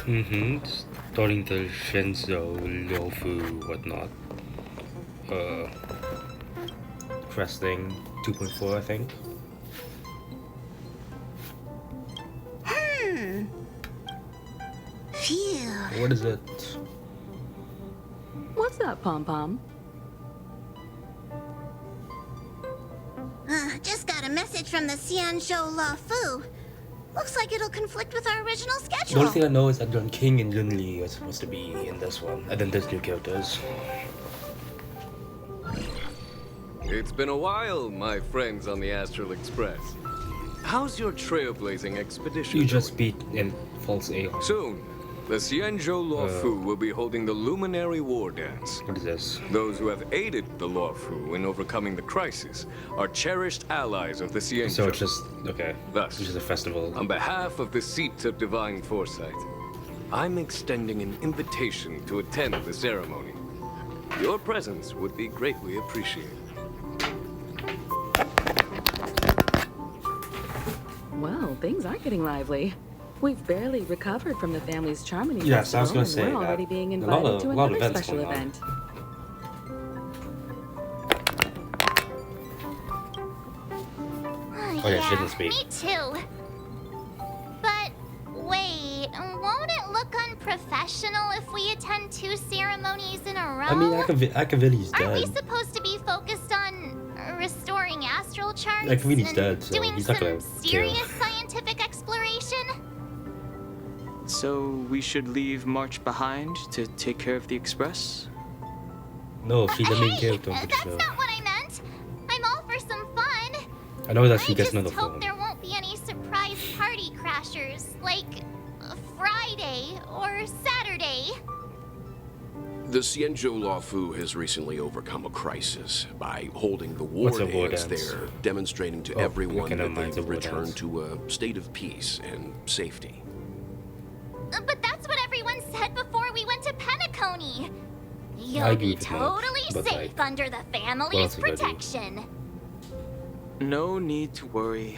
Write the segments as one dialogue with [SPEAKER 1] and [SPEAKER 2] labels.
[SPEAKER 1] Starting the Shenzhou, Liufu, whatnot. Questing 2.4, I think.
[SPEAKER 2] Phew.
[SPEAKER 1] What is it?
[SPEAKER 3] What's up, Pom Pom?
[SPEAKER 2] Just got a message from the Xianzhou La Fu. Looks like it'll conflict with our original
[SPEAKER 1] The
[SPEAKER 2] schedule.
[SPEAKER 1] only thing I know is that Don King and Yun Li are supposed to be in this one, and then there's new characters.
[SPEAKER 4] It's been a while, my friends on the Astral Express. How's your trailblazing expedition
[SPEAKER 1] You just
[SPEAKER 4] going?
[SPEAKER 1] beat in False A.
[SPEAKER 4] Soon, the Xianzhou Luofu will be holding the Luminary War Dance.
[SPEAKER 1] What is this?
[SPEAKER 4] Those who have aided the Luofu in overcoming the crisis are cherished allies of the Xianzhou.
[SPEAKER 1] So it's just, okay.
[SPEAKER 4] Thus,
[SPEAKER 1] It's just a festival.
[SPEAKER 4] on behalf of the Seat of Divine Foresight, I'm extending an invitation to attend the ceremony. Your presence would be greatly appreciated.
[SPEAKER 3] Well, things are getting lively. We've barely recovered from the family's Charmony
[SPEAKER 1] Yes, I was
[SPEAKER 3] festival,
[SPEAKER 1] gonna
[SPEAKER 3] and
[SPEAKER 1] say
[SPEAKER 3] we're
[SPEAKER 1] that.
[SPEAKER 3] already being
[SPEAKER 1] A lot
[SPEAKER 3] invited
[SPEAKER 1] of-
[SPEAKER 3] to
[SPEAKER 1] a lot of
[SPEAKER 3] another
[SPEAKER 1] events
[SPEAKER 3] special
[SPEAKER 1] going on.
[SPEAKER 3] event.
[SPEAKER 1] Oh yeah, she didn't speak.
[SPEAKER 2] Me too. But wait, won't it look unprofessional if we attend 2 ceremonies in a row?
[SPEAKER 1] I mean, Akavili's
[SPEAKER 2] Aren't we
[SPEAKER 1] dead.
[SPEAKER 2] supposed to be focused on restoring astral charts
[SPEAKER 1] Akavili's
[SPEAKER 2] and
[SPEAKER 1] dead, so
[SPEAKER 2] doing
[SPEAKER 1] he's
[SPEAKER 2] some
[SPEAKER 1] not gonna
[SPEAKER 2] serious
[SPEAKER 1] kill.
[SPEAKER 2] scientific exploration?
[SPEAKER 5] So we should leave March behind to take care of the Express?
[SPEAKER 1] No, she's the main
[SPEAKER 2] Hey,
[SPEAKER 1] character of the
[SPEAKER 2] that's
[SPEAKER 1] show.
[SPEAKER 2] not what I meant. I'm all for some fun.
[SPEAKER 1] I know that she
[SPEAKER 2] I
[SPEAKER 1] gets
[SPEAKER 2] just
[SPEAKER 1] another
[SPEAKER 2] hope
[SPEAKER 1] phone.
[SPEAKER 2] there won't be any surprise party crashers, like Friday or Saturday.
[SPEAKER 6] The Xianzhou Luofu has recently overcome a crisis by holding the war
[SPEAKER 1] What's a war
[SPEAKER 6] dance
[SPEAKER 1] dance?
[SPEAKER 6] there, demonstrating to
[SPEAKER 1] Oh,
[SPEAKER 6] everyone
[SPEAKER 1] okay, never
[SPEAKER 6] that
[SPEAKER 1] mind, it's a
[SPEAKER 6] they've
[SPEAKER 1] war
[SPEAKER 6] returned
[SPEAKER 1] dance.
[SPEAKER 6] to a state of peace and safety.
[SPEAKER 2] But that's what everyone said before we went to Penacony.
[SPEAKER 1] I
[SPEAKER 2] You'll
[SPEAKER 1] agree
[SPEAKER 2] be
[SPEAKER 1] with that,
[SPEAKER 2] totally
[SPEAKER 1] but,
[SPEAKER 2] safe
[SPEAKER 1] like,
[SPEAKER 2] under the
[SPEAKER 1] what
[SPEAKER 2] family's
[SPEAKER 1] else is there to do?
[SPEAKER 2] protection.
[SPEAKER 5] No need to worry.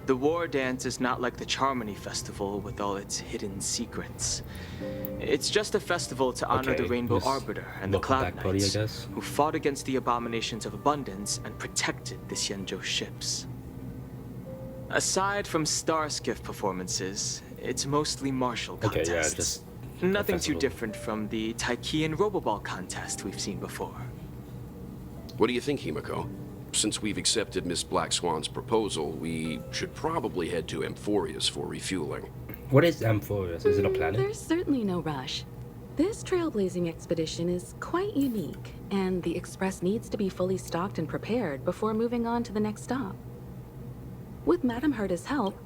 [SPEAKER 5] The War Dance is not like the Charmony Festival with all its hidden secrets. It's just a festival to honor
[SPEAKER 1] Okay,
[SPEAKER 5] the Rainbow
[SPEAKER 1] this
[SPEAKER 5] Arbiter and the
[SPEAKER 1] welcome
[SPEAKER 5] Cloud
[SPEAKER 1] back party, I
[SPEAKER 5] Knights,
[SPEAKER 1] guess.
[SPEAKER 5] who fought against the abominations of abundance and protected the Xianzhou ships. Aside from star skiff performances, it's mostly martial
[SPEAKER 1] Okay, yeah,
[SPEAKER 5] contests.
[SPEAKER 1] just
[SPEAKER 5] Nothing too
[SPEAKER 1] festival.
[SPEAKER 5] different from the Taiki and Roboball contest we've seen before.
[SPEAKER 6] What do you think, Himiko? Since we've accepted Miss Black Swan's proposal, we should probably head to Amphorius for refueling.
[SPEAKER 1] What is Amphorius? Is it a planet?
[SPEAKER 3] There's certainly no rush. This trailblazing expedition is quite unique, and the Express needs to be fully stocked and prepared before moving on to the next stop. With Madame Herta's help,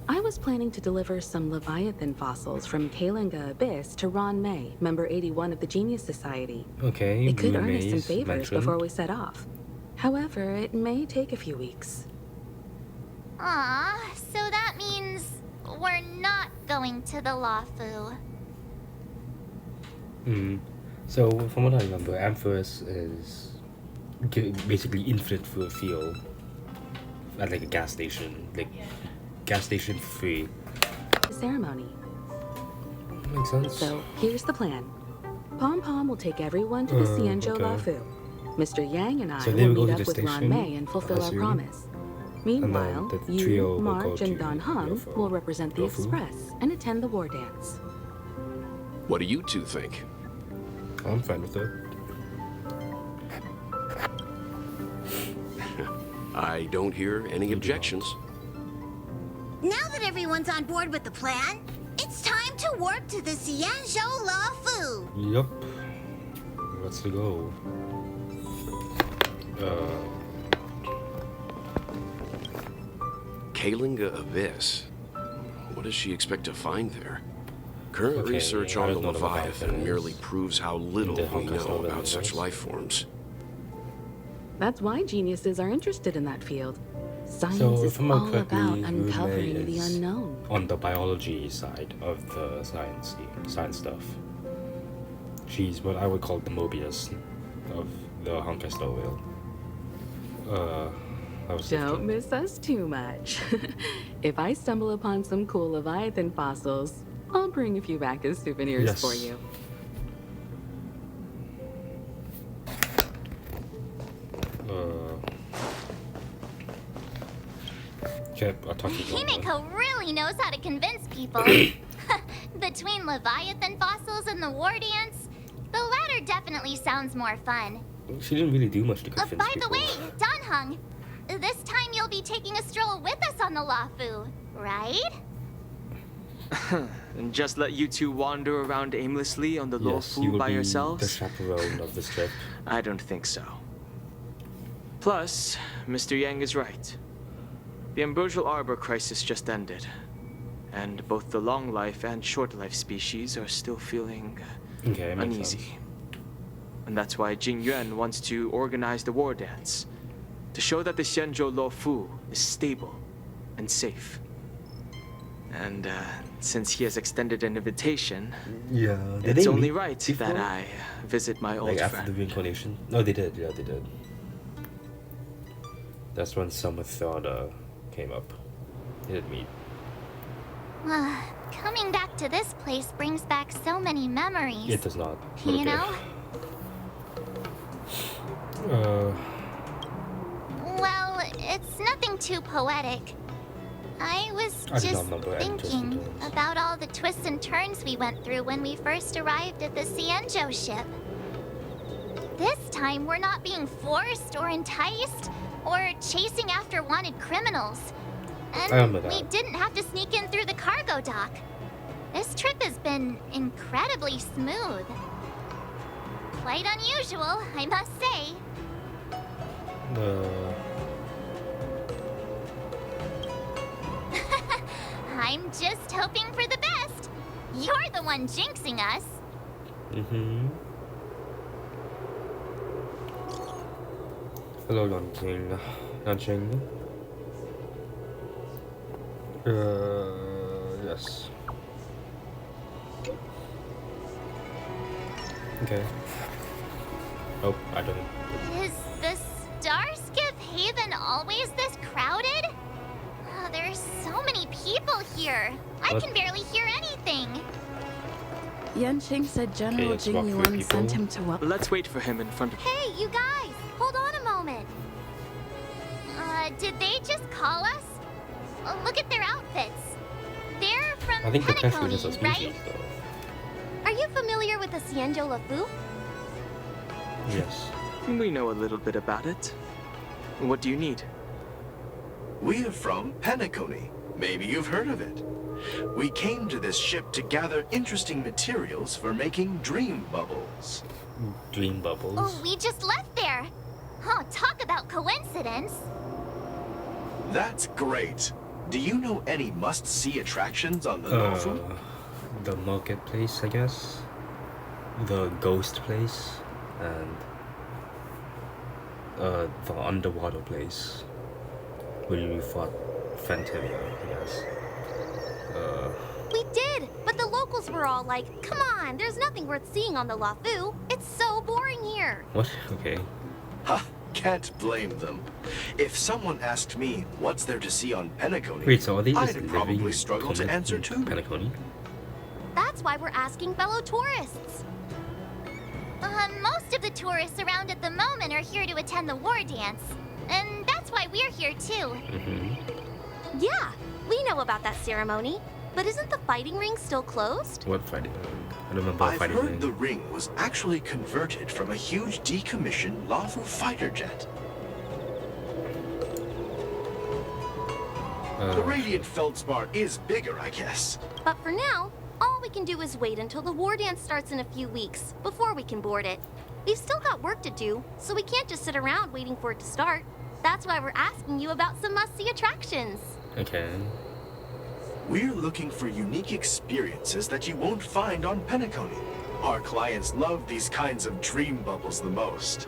[SPEAKER 3] I was planning to deliver some Leviathan fossils from Kalinga Abyss to Ron May, member 81 of the Genius Society.
[SPEAKER 1] Okay,
[SPEAKER 3] It could
[SPEAKER 1] Blue
[SPEAKER 3] earn us some
[SPEAKER 1] Maze
[SPEAKER 3] favors
[SPEAKER 1] mentioned.
[SPEAKER 3] before we set off. However, it may take a few weeks.
[SPEAKER 2] So that means we're not going to the Lafu.
[SPEAKER 1] So, from what I remember, Amphorius is basically infinite fuel at like a gas station. Like, gas station free.
[SPEAKER 3] The ceremony.
[SPEAKER 1] Makes sense.
[SPEAKER 3] So, here's the plan. Pom Pom will take everyone to the Xianzhou
[SPEAKER 1] okay.
[SPEAKER 3] Lafu. Mr. Yang and I
[SPEAKER 1] So they
[SPEAKER 3] will
[SPEAKER 1] will go
[SPEAKER 3] meet
[SPEAKER 1] to
[SPEAKER 3] up
[SPEAKER 1] the
[SPEAKER 3] with Ron
[SPEAKER 1] station,
[SPEAKER 3] May and fulfill
[SPEAKER 1] I
[SPEAKER 3] our
[SPEAKER 1] assume.
[SPEAKER 3] promise. Meanwhile,
[SPEAKER 1] the trio
[SPEAKER 3] you,
[SPEAKER 1] will go
[SPEAKER 3] March, and
[SPEAKER 1] to
[SPEAKER 3] Don Hung
[SPEAKER 1] Luofu.
[SPEAKER 3] will represent the
[SPEAKER 1] Luofu.
[SPEAKER 3] Express and attend the war dance.
[SPEAKER 6] What do you two think?
[SPEAKER 1] I'm fine with it.
[SPEAKER 6] I don't hear any objections.
[SPEAKER 2] Now that everyone's on board with the plan, it's time to warp to the Xianzhou Lafu.
[SPEAKER 1] Yup. Let's go.
[SPEAKER 6] Kalinga Abyss. What does she expect to find there? Current
[SPEAKER 1] Okay,
[SPEAKER 6] research
[SPEAKER 1] I
[SPEAKER 6] on the
[SPEAKER 1] don't know what
[SPEAKER 6] Leviathan
[SPEAKER 1] Leviathan
[SPEAKER 6] merely
[SPEAKER 1] is.
[SPEAKER 6] proves how little
[SPEAKER 1] The
[SPEAKER 6] we
[SPEAKER 1] Honkai
[SPEAKER 6] know
[SPEAKER 1] style
[SPEAKER 6] about
[SPEAKER 1] universe.
[SPEAKER 6] such life forms.
[SPEAKER 3] That's why geniuses are interested in that field. Science
[SPEAKER 1] So,
[SPEAKER 3] is
[SPEAKER 1] if I'm not
[SPEAKER 3] all
[SPEAKER 1] correctly,
[SPEAKER 3] about
[SPEAKER 1] Ru Mei
[SPEAKER 3] uncovering the
[SPEAKER 1] is
[SPEAKER 3] unknown.
[SPEAKER 1] on the biology side of the science stuff. She's what I would call the Mobius of the Honkai Star Rail. That was
[SPEAKER 3] Don't miss us too much. If I stumble upon some cool Leviathan fossils, I'll bring a few back as souvenirs
[SPEAKER 1] Yes.
[SPEAKER 3] for you.
[SPEAKER 1] Okay, I'll talk to you later.
[SPEAKER 2] Himiko really knows how to convince people. Between Leviathan fossils and the war dance, the latter definitely sounds more fun.
[SPEAKER 1] She didn't really do much to convince
[SPEAKER 2] By the
[SPEAKER 1] people.
[SPEAKER 2] way, Danhung, this time you'll be taking a stroll with us on the Lafu, right?
[SPEAKER 5] And just let you two wander around aimlessly on the
[SPEAKER 1] Yes, you
[SPEAKER 5] Lofu
[SPEAKER 1] will
[SPEAKER 5] by
[SPEAKER 1] be the
[SPEAKER 5] yourselves?
[SPEAKER 1] chaperone of this trip.
[SPEAKER 5] I don't think so. Plus, Mr. Yang is right. The Ambrosial Arbor crisis just ended, and both the long life and short life species are still feeling
[SPEAKER 1] Okay, makes
[SPEAKER 5] uneasy.
[SPEAKER 1] sense.
[SPEAKER 5] And that's why Jing Yuan wants to organize the war dance, to show that the Xianzhou Luofu is stable and safe. And since he has extended an invitation,
[SPEAKER 1] Yeah,
[SPEAKER 5] it's only right that I visit my old
[SPEAKER 1] like after
[SPEAKER 5] friend.
[SPEAKER 1] the reincarnation? No, they did. Yeah, they did. That's when Summer Thought came up. They did meet.
[SPEAKER 2] Coming back to this place brings back so many memories.
[SPEAKER 1] It does not. but
[SPEAKER 2] You
[SPEAKER 1] okay.
[SPEAKER 2] know? Well, it's nothing too poetic. I was
[SPEAKER 1] I do not
[SPEAKER 2] just
[SPEAKER 1] remember any twists and
[SPEAKER 2] thinking
[SPEAKER 1] turns.
[SPEAKER 2] about all the twists and turns we went through when we first arrived at the Xianzhou ship. This time, we're not being forced or enticed or chasing after wanted criminals.
[SPEAKER 1] I remember
[SPEAKER 2] And we
[SPEAKER 1] that.
[SPEAKER 2] didn't have to sneak in through the cargo dock. This trip has been incredibly smooth. Quite unusual, I must say. I'm just hoping for the best. You're the one jinxing us.
[SPEAKER 1] Hello, Nanjing. Nanjing. Yes. Okay. Oh, I don't.
[SPEAKER 2] Is the Starskip Haven always this crowded? Oh, there's so many people here. I
[SPEAKER 1] What?
[SPEAKER 2] can barely hear anything.
[SPEAKER 3] Yanqing said General
[SPEAKER 1] let's walk
[SPEAKER 3] Jing
[SPEAKER 1] through
[SPEAKER 3] Yuan
[SPEAKER 1] people.
[SPEAKER 3] sent him to welcome.
[SPEAKER 5] Let's wait for him in front of.
[SPEAKER 2] Hey, you guys, hold on a moment. Did they just call us? Look at their outfits. They're from
[SPEAKER 1] I think the question is
[SPEAKER 2] Penacony,
[SPEAKER 1] a
[SPEAKER 2] right?
[SPEAKER 1] species, though.
[SPEAKER 2] Are you familiar with the Xianzhou Luofu?
[SPEAKER 1] Yes.
[SPEAKER 5] We know a little bit about it. What do you need?
[SPEAKER 7] We're from Penacony. Maybe you've heard of it. We came to this ship to gather interesting materials for making dream bubbles.
[SPEAKER 1] Dream bubbles.
[SPEAKER 2] Oh, we just left there. Oh, talk about coincidence.
[SPEAKER 7] That's great. Do you know any must-see attractions on the Luofu?
[SPEAKER 1] The marketplace, I guess. The ghost place, and the underwater place where you fought Phantomia, I guess.
[SPEAKER 8] We did, but the locals were all like, come on, there's nothing worth seeing on the Luofu. It's so boring here.
[SPEAKER 1] What? Okay.
[SPEAKER 7] Ha! Can't blame them. If someone asked me what's there to see on Penacony,
[SPEAKER 1] Wait, so are they just
[SPEAKER 7] I'd probably
[SPEAKER 1] living
[SPEAKER 7] struggle to answer too.
[SPEAKER 1] Penacony?
[SPEAKER 8] That's why we're asking fellow tourists.
[SPEAKER 2] Most of the tourists around at the moment are here to attend the war dance. And that's why we're here too.
[SPEAKER 8] Yeah, we know about that ceremony. But isn't the fighting ring still closed?
[SPEAKER 1] What fighting ring? I don't remember
[SPEAKER 7] I've
[SPEAKER 1] fighting
[SPEAKER 7] heard
[SPEAKER 1] ring.
[SPEAKER 7] the ring was actually converted from a huge decommissioned Luofu fighter jet. The Radiant Feldspar is bigger, I guess.
[SPEAKER 8] But for now, all we can do is wait until the war dance starts in a few weeks before we can board it. We've still got work to do, so we can't just sit around waiting for it to start. That's why we're asking you about some must-see attractions.
[SPEAKER 1] Okay.
[SPEAKER 7] We're looking for unique experiences that you won't find on Penacony. Our clients love these kinds of dream bubbles the most.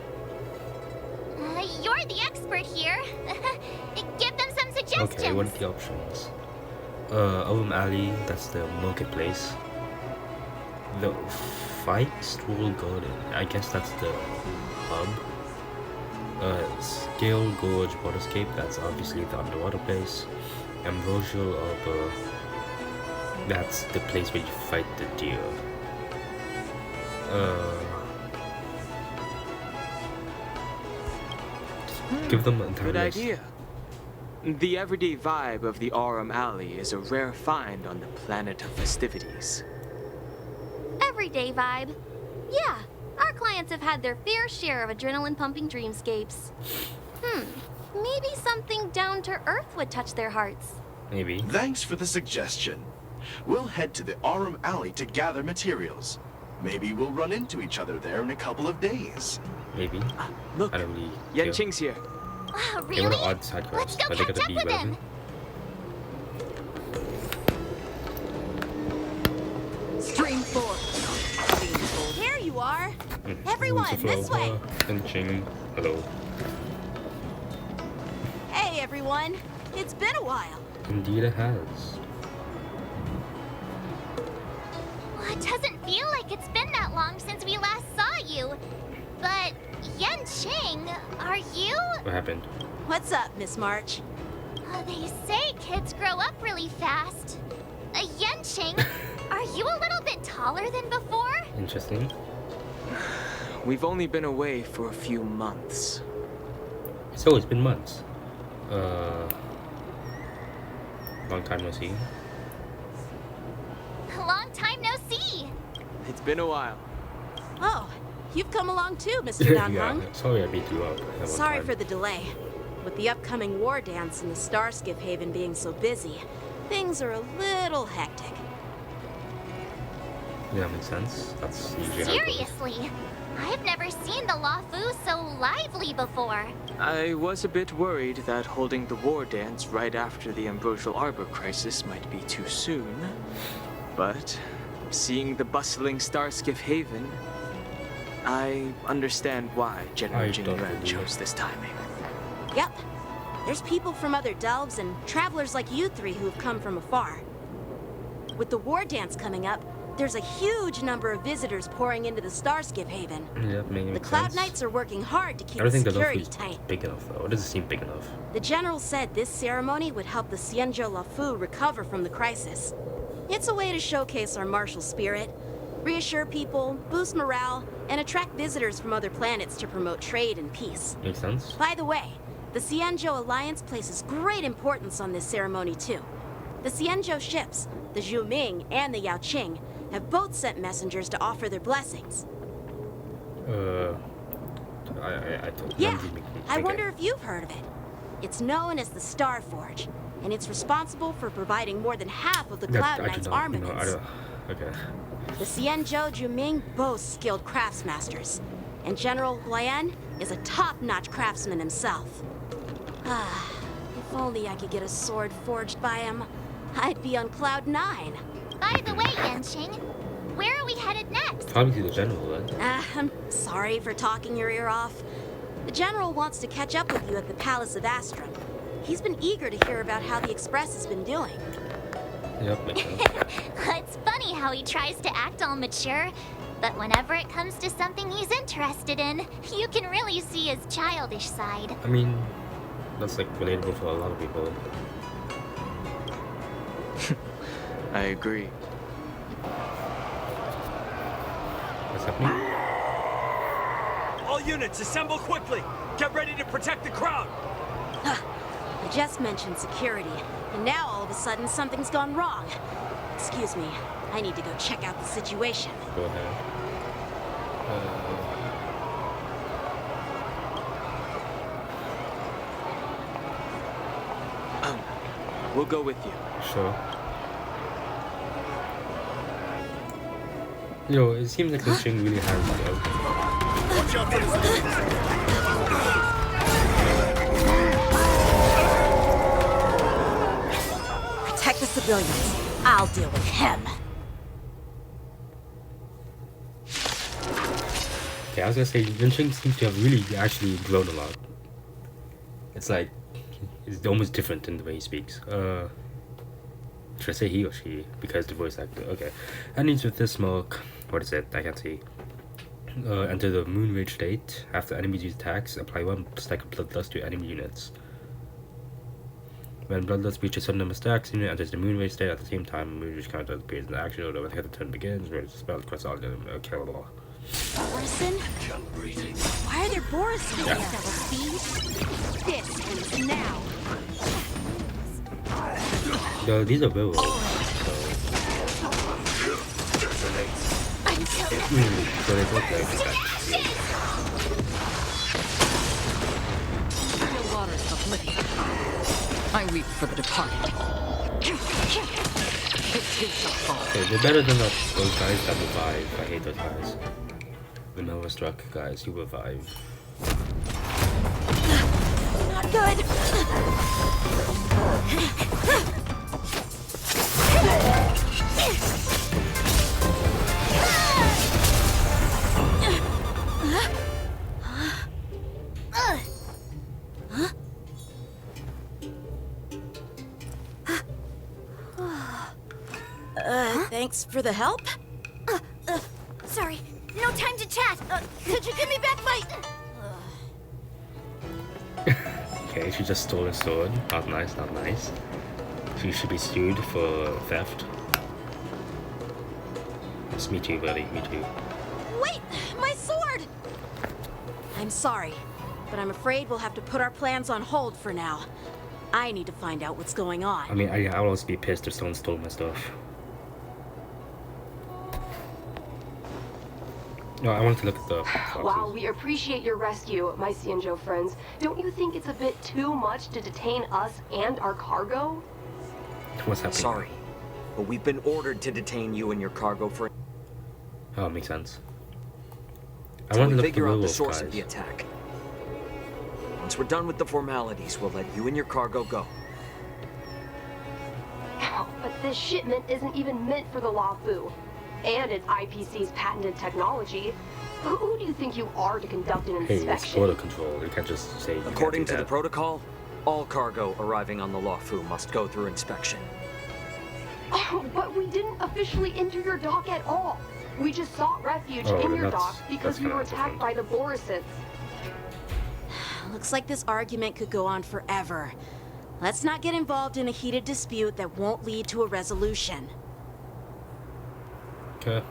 [SPEAKER 2] You're the expert here. Give them some suggestions.
[SPEAKER 1] Okay, what are the options? Alley, that's the marketplace. The Fight Stroll Garden, I guess that's the hub. Scale Gorge Waterscape, that's obviously the underwater place. Ambrosial Arbor, That's the place where you fight the deer. Give them an entire
[SPEAKER 5] Good
[SPEAKER 1] list.
[SPEAKER 5] idea. The everyday vibe of the Aurum Alley is a rare find on the planet of festivities.
[SPEAKER 8] Everyday vibe. Yeah, our clients have had their fair share of adrenaline-pumping dreamscapes. Maybe something down to earth would touch their hearts.
[SPEAKER 1] Maybe.
[SPEAKER 7] Thanks for the suggestion. We'll head to the Aurum Alley to gather materials. Maybe we'll run into each other there in a couple of days.
[SPEAKER 1] Maybe.
[SPEAKER 5] Look,
[SPEAKER 1] I don't really
[SPEAKER 5] Yan
[SPEAKER 1] care.
[SPEAKER 5] Qing's here.
[SPEAKER 2] Wow,
[SPEAKER 1] They were
[SPEAKER 2] really?
[SPEAKER 1] the odd side
[SPEAKER 2] Let's
[SPEAKER 1] quests,
[SPEAKER 2] go
[SPEAKER 1] but they
[SPEAKER 2] catch
[SPEAKER 1] gotta
[SPEAKER 2] up
[SPEAKER 1] be
[SPEAKER 2] with him.
[SPEAKER 1] relevant.
[SPEAKER 9] Stream 4. Here you are. Everyone, this way.
[SPEAKER 1] Finching. Hello.
[SPEAKER 9] Hey, everyone. It's been a while.
[SPEAKER 1] Indeed it has.
[SPEAKER 2] Well, it doesn't feel like it's been that long since we last saw you. But, Yan Qing, are you?
[SPEAKER 1] What happened?
[SPEAKER 9] What's up, Miss March?
[SPEAKER 2] They say kids grow up really fast. Yan Qing, are you a little bit taller than before?
[SPEAKER 1] Interesting.
[SPEAKER 5] We've only been away for a few months.
[SPEAKER 1] So it's been months. Long time no see.
[SPEAKER 2] Long time no see.
[SPEAKER 5] It's been a while.
[SPEAKER 9] Oh, you've come along too, Mr. Dan Hung.
[SPEAKER 1] Yeah, sorry I beat you up. at one
[SPEAKER 9] Sorry
[SPEAKER 1] time.
[SPEAKER 9] for the delay. With the upcoming war dance and the Starskip Haven being so busy, things are a little hectic.
[SPEAKER 1] Yeah, that makes sense. That's usually how it goes.
[SPEAKER 2] Seriously, I've never seen the Lafu so lively before.
[SPEAKER 5] I was a bit worried that holding the war dance right after the Ambrosial Arbor crisis might be too soon. But seeing the bustling Starskip Haven, I understand why General
[SPEAKER 1] I
[SPEAKER 5] Jin
[SPEAKER 1] don't
[SPEAKER 5] Yuan
[SPEAKER 1] believe
[SPEAKER 5] chose this timing.
[SPEAKER 9] Yep. There's people from other delves and travelers like you three who've come from afar. With the war dance coming up, there's a huge number of visitors pouring into the Starskip Haven.
[SPEAKER 1] Yeah,
[SPEAKER 9] The
[SPEAKER 1] makes
[SPEAKER 9] Cloud
[SPEAKER 1] sense.
[SPEAKER 9] Knights are working hard to
[SPEAKER 1] I
[SPEAKER 9] keep
[SPEAKER 1] don't
[SPEAKER 9] the
[SPEAKER 1] think the
[SPEAKER 9] security
[SPEAKER 1] Lofu is
[SPEAKER 9] tight.
[SPEAKER 1] big enough though. It doesn't seem big enough.
[SPEAKER 9] The general said this ceremony would help the Xianzhou Lafu recover from the crisis. It's a way to showcase our martial spirit, reassure people, boost morale, and attract visitors from other planets to promote trade and peace.
[SPEAKER 1] Makes sense.
[SPEAKER 9] By the way, the Xianzhou Alliance places great importance on this ceremony too. The Xianzhou ships, the Zhu Ming and the Yao Qing, have both sent messengers to offer their blessings.
[SPEAKER 1] I told
[SPEAKER 9] Yeah, I wonder if you've heard of it. It's known as the Star Forge, and it's responsible for providing more than half of the Cloud Knight's armaments.
[SPEAKER 1] Okay.
[SPEAKER 9] The Xianzhou Juming boasts skilled craftsmasters, and General Huayan is a top-notch craftsman himself. Ah, if only I could get a sword forged by him, I'd be on Cloud 9.
[SPEAKER 2] By the way, Yan Qing, where are we headed next?
[SPEAKER 1] Probably to the general then.
[SPEAKER 9] I'm sorry for talking your ear off. The General wants to catch up with you at the Palace of Astrum. He's been eager to hear about how the Express has been doing.
[SPEAKER 1] Yep, makes sense.
[SPEAKER 2] It's funny how he tries to act all mature, but whenever it comes to something he's interested in, you can really see his childish side.
[SPEAKER 1] I mean, that's like relatable for a lot of people.
[SPEAKER 5] I agree.
[SPEAKER 1] What's happening?
[SPEAKER 10] All units, assemble quickly! Get ready to protect the crowd!
[SPEAKER 9] I just mentioned security, and now all of a sudden something's gone wrong. Excuse me, I need to go check out the situation.
[SPEAKER 1] Go ahead.
[SPEAKER 5] We'll go with you.
[SPEAKER 1] Sure. Yo, it seems like this thing really has like everything.
[SPEAKER 10] Watch out for
[SPEAKER 9] Protect the civilians. I'll deal with him.
[SPEAKER 1] Okay, I was gonna say, Yunqing seems to have really actually grown a lot. It's like, it's almost different in the way he speaks. Should I say he or she? Because the voice actor. Okay. Endings with this smoke. What is it? I can't see. Enter the Moon Rage state. After enemies use attacks, apply 1 stack of bloodlust to enemy units. When Bloodlust breaches some number stacks, unit enters the Moonray state at the same time. Moonray's counter appears in action, although when the turn begins, where it's spelled across all the killable.
[SPEAKER 9] Borison? Why are there Borison
[SPEAKER 1] Yeah.
[SPEAKER 9] here? Double speed? This ends now.
[SPEAKER 1] No, these are werewolves. So. So they look like that.
[SPEAKER 11] The waters of Oblivion. I weep for the departed. It is a fall.
[SPEAKER 1] Okay, they're better than those guys that revive. I hate those guys. The Melva Struck guys who revive.
[SPEAKER 9] Not good. Thanks for the help.
[SPEAKER 8] Sorry, no time to chat. Could you give me back my...
[SPEAKER 1] Okay, she just stole a sword. Not nice, not nice. She should be sued for theft. Yes, me too, buddy, me too.
[SPEAKER 9] Wait, my sword! I'm sorry, but I'm afraid we'll have to put our plans on hold for now. I need to find out what's going on.
[SPEAKER 1] I mean, I'll also be pissed if someone stole my stuff. No, I wanted to look at the foxes.
[SPEAKER 12] While we appreciate your rescue, my Xianzhou friends, don't you think it's a bit too much to detain us and our cargo?
[SPEAKER 1] What's happening?
[SPEAKER 10] Sorry, but we've been ordered to detain you and your cargo for...
[SPEAKER 1] Oh, makes sense. I
[SPEAKER 10] Till
[SPEAKER 1] wanted
[SPEAKER 10] we
[SPEAKER 1] to look at the
[SPEAKER 10] figure out the
[SPEAKER 1] werewolf
[SPEAKER 10] source
[SPEAKER 1] guys.
[SPEAKER 10] of the attack. Once we're done with the formalities, we'll let you and your cargo go.
[SPEAKER 12] But this shipment isn't even meant for the Luofu. And it's IPC's patented technology. Who do you think you are to conduct an
[SPEAKER 1] Hey, it's
[SPEAKER 12] inspection?
[SPEAKER 1] border control. You can't just say.
[SPEAKER 10] According to
[SPEAKER 1] to
[SPEAKER 10] the protocol, all cargo arriving on the Luofu must go through inspection.
[SPEAKER 12] Oh, but we didn't officially enter your dock at all. We just sought refuge
[SPEAKER 1] Oh,
[SPEAKER 12] in
[SPEAKER 1] then
[SPEAKER 12] your
[SPEAKER 1] that's-
[SPEAKER 12] dock because
[SPEAKER 1] that's
[SPEAKER 12] we were
[SPEAKER 1] kinda
[SPEAKER 12] attacked by the Borisons.
[SPEAKER 9] Looks like this argument could go on forever. Let's not get involved in a heated dispute that won't lead to a resolution.
[SPEAKER 1] Okay.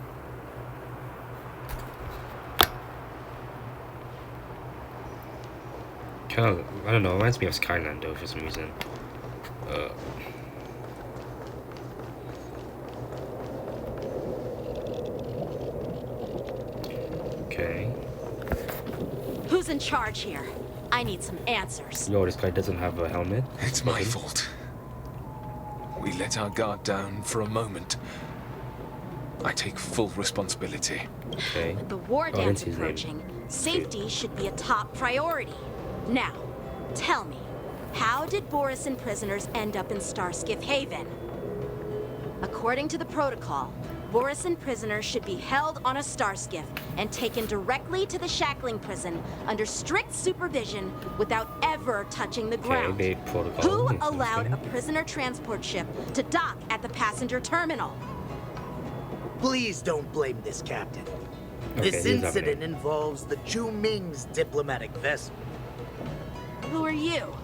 [SPEAKER 1] Kind of, I don't know. Reminds me of Skyland though for some reason. Okay.
[SPEAKER 9] Who's in charge here? I need some answers.
[SPEAKER 1] Yo, this guy doesn't have a helmet.
[SPEAKER 13] It's my fault. We let our guard down for a moment. I take full responsibility.
[SPEAKER 1] Okay.
[SPEAKER 9] With the war
[SPEAKER 1] Oh, I didn't
[SPEAKER 9] dance
[SPEAKER 1] see his name.
[SPEAKER 9] approaching, safety should be a top priority. Now, tell me, how did Borison prisoners end up in Starskiff Haven? According to the protocol, Borison prisoners should be held on a Starskiff and taken directly to the shackling prison under strict supervision without ever touching the
[SPEAKER 1] Okay,
[SPEAKER 9] ground.
[SPEAKER 1] they protocol.
[SPEAKER 9] Who allowed a prisoner transport ship to dock at the passenger terminal?
[SPEAKER 14] Please don't blame this, Captain.
[SPEAKER 1] Okay,
[SPEAKER 14] This
[SPEAKER 1] he's
[SPEAKER 14] incident
[SPEAKER 1] happening.
[SPEAKER 14] involves the Zhu Ming's diplomatic vessel.
[SPEAKER 9] Who are you?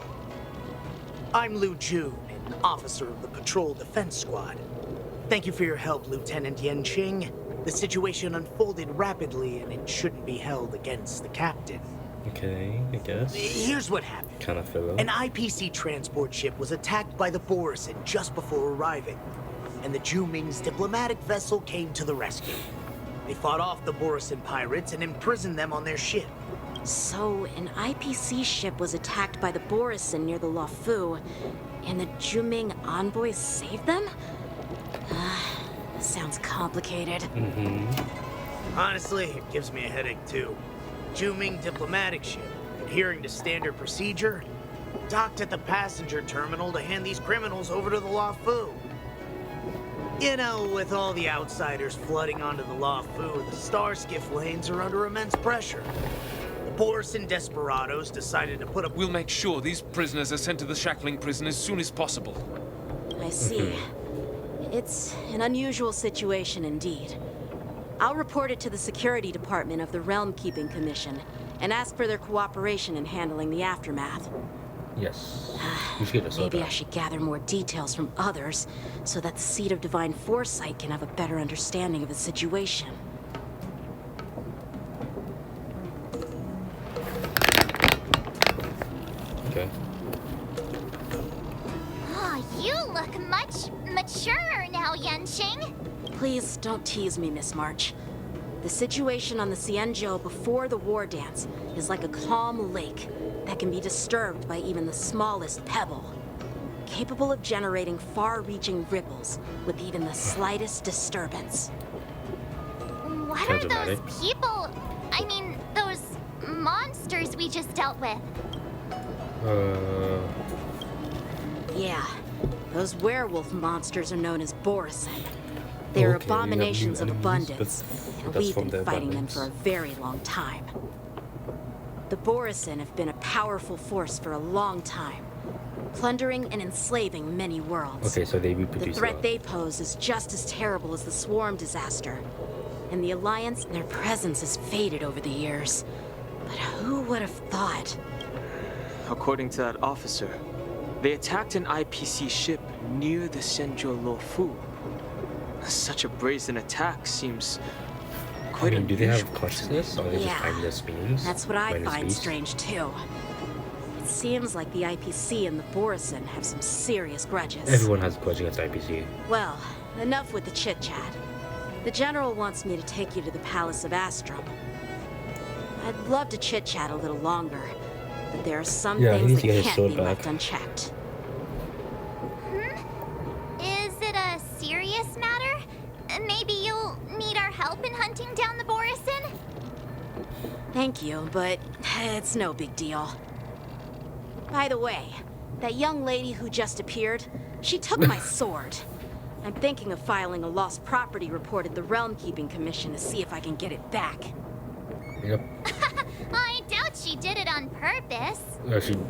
[SPEAKER 14] I'm Liu Jun, an officer of the Patrol Defense Squad. Thank you for your help, Lieutenant Yenqing. The situation unfolded rapidly, and it shouldn't be held against the captain.
[SPEAKER 1] Okay, I guess.
[SPEAKER 14] Here's what happened.
[SPEAKER 1] Kind of filler.
[SPEAKER 14] An IPC transport ship was attacked by the Borison just before arriving, and the Zhu Ming's diplomatic vessel came to the rescue. They fought off the Borison pirates and imprisoned them on their ship.
[SPEAKER 9] So, an IPC ship was attacked by the Borison near the Luofu, and the Juming envoys saved them? Sounds complicated.
[SPEAKER 14] Honestly, it gives me a headache too. Zhu Ming diplomatic ship, adhering to standard procedure, docked at the passenger terminal to hand these criminals over to the Luofu. You know, with all the outsiders flooding onto the Luofu, the Starskiff lanes are under immense pressure. The Borison desperados decided to put up...
[SPEAKER 13] We'll make sure these prisoners are sent to the shackling prison as soon as possible.
[SPEAKER 9] I see. It's an unusual situation indeed. I'll report it to the security department of the Realm Keeping Commission and ask for their cooperation in handling the aftermath.
[SPEAKER 1] Yes. You should get a sword
[SPEAKER 9] Maybe I
[SPEAKER 1] back.
[SPEAKER 9] should gather more details from others so that the Seed of Divine Foresight can have a better understanding of the situation.
[SPEAKER 1] Okay.
[SPEAKER 2] Oh, you look much maturer now, Yenching.
[SPEAKER 9] Please don't tease me, Miss March. The situation on the Xianzhou before the war dance is like a calm lake that can be disturbed by even the smallest pebble, capable of generating far-reaching ripples with even the slightest disturbance.
[SPEAKER 2] What
[SPEAKER 1] Sounds
[SPEAKER 2] are
[SPEAKER 1] dramatic.
[SPEAKER 2] those people? I mean, those monsters we just dealt with.
[SPEAKER 9] Yeah, those werewolf monsters are known as Borison. They're
[SPEAKER 1] Okay, we have new
[SPEAKER 9] abominations of
[SPEAKER 1] enemies,
[SPEAKER 9] abundance,
[SPEAKER 1] but
[SPEAKER 9] and
[SPEAKER 1] that's
[SPEAKER 9] we've
[SPEAKER 1] from
[SPEAKER 9] been
[SPEAKER 1] the
[SPEAKER 9] fighting them
[SPEAKER 1] abundance.
[SPEAKER 9] for a very long time. The Borison have been a powerful force for a long time, plundering and enslaving many worlds.
[SPEAKER 1] Okay, so they
[SPEAKER 9] The
[SPEAKER 1] reproduce a
[SPEAKER 9] threat
[SPEAKER 1] lot.
[SPEAKER 9] they pose is just as terrible as the Swarm disaster, and the Alliance, their presence has faded over the years. But who would have thought?
[SPEAKER 5] According to that officer, they attacked an IPC ship near the Xianzhou Luofu. Such a brazen attack seems
[SPEAKER 1] I
[SPEAKER 5] quite
[SPEAKER 1] mean, do they have
[SPEAKER 5] unusual.
[SPEAKER 1] consciousness or are they just
[SPEAKER 9] Yeah,
[SPEAKER 1] mindless beings?
[SPEAKER 9] That's what I
[SPEAKER 1] Mindless
[SPEAKER 9] find
[SPEAKER 1] beasts?
[SPEAKER 9] strange too. It seems like the IPC and the Borison have some serious grudges.
[SPEAKER 1] Everyone has a grudge against IPC.
[SPEAKER 9] Well, enough with the chit-chat. The General wants me to take you to the Palace of Astrum. I'd love to chit-chat a little longer, but there are some
[SPEAKER 1] Yeah, he
[SPEAKER 9] things
[SPEAKER 1] needs to
[SPEAKER 9] that
[SPEAKER 1] get his
[SPEAKER 9] can't
[SPEAKER 1] sword
[SPEAKER 9] be
[SPEAKER 1] back.
[SPEAKER 9] left unchecked.
[SPEAKER 2] Is it a serious matter? Maybe you'll need our help in hunting down the Borison?
[SPEAKER 9] Thank you, but it's no big deal. By the way, that young lady who just appeared, she took my sword. I'm thinking of filing a lost property report at the Realm Keeping Commission to see if I can get it back.
[SPEAKER 1] Yep.
[SPEAKER 2] I doubt she did it on purpose.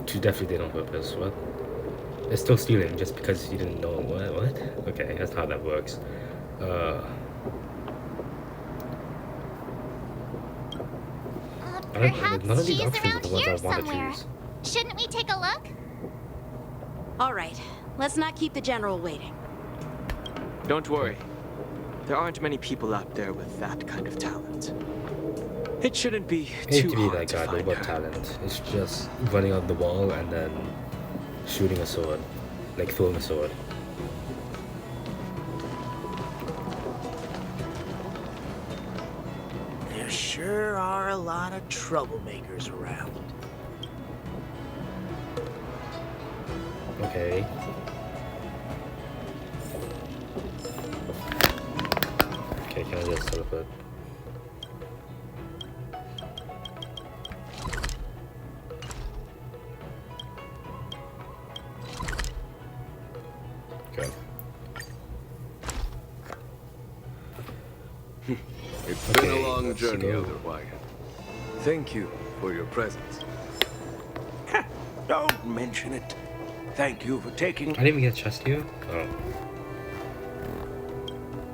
[SPEAKER 1] She definitely did on purpose. What? It's still stealing just because you didn't know what? Okay, that's how that works.
[SPEAKER 2] Perhaps
[SPEAKER 1] none of these
[SPEAKER 2] she's
[SPEAKER 1] options are
[SPEAKER 2] around
[SPEAKER 1] the ones I
[SPEAKER 2] here
[SPEAKER 1] want to
[SPEAKER 2] somewhere.
[SPEAKER 1] choose.
[SPEAKER 2] Shouldn't we take a look?
[SPEAKER 9] All right, let's not keep the General waiting.
[SPEAKER 5] Don't worry. There aren't many people out there with that kind of talent. It shouldn't be
[SPEAKER 1] Hate
[SPEAKER 5] too
[SPEAKER 1] to be
[SPEAKER 5] hard
[SPEAKER 1] that
[SPEAKER 5] to
[SPEAKER 1] guy,
[SPEAKER 5] find
[SPEAKER 1] but what
[SPEAKER 5] her.
[SPEAKER 1] talent? It's just running out the wall and then shooting a sword. Like throwing a sword.
[SPEAKER 14] There sure are a lot of troublemakers around.
[SPEAKER 1] Okay. Okay, can I just teleport? Okay.
[SPEAKER 4] It's been
[SPEAKER 1] Okay,
[SPEAKER 4] a long
[SPEAKER 1] let's
[SPEAKER 4] journey,
[SPEAKER 1] go.
[SPEAKER 4] Elder Wyatt. Thank you for your presence.
[SPEAKER 15] Don't mention it. Thank you for taking...
[SPEAKER 1] I didn't even get a chest here? Oh.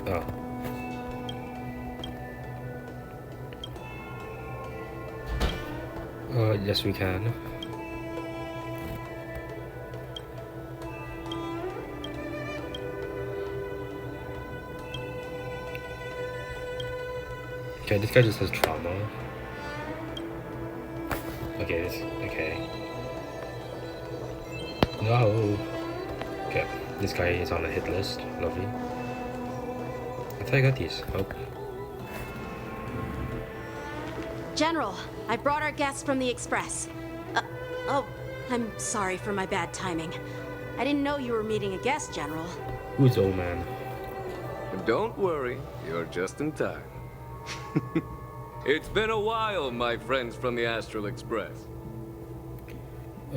[SPEAKER 1] Oh. Yes we can. Okay, this guy just has trauma. Okay. No! Okay, this guy is on a hit list. Lovely. I thought I got these. Oh.
[SPEAKER 9] General, I brought our guests from the Express. Oh, I'm sorry for my bad timing. I didn't know you were meeting a guest, General.
[SPEAKER 1] Who's the old man?
[SPEAKER 4] Don't worry, you're just in time. It's been a while, my friends from the Astral Express.
[SPEAKER 1] I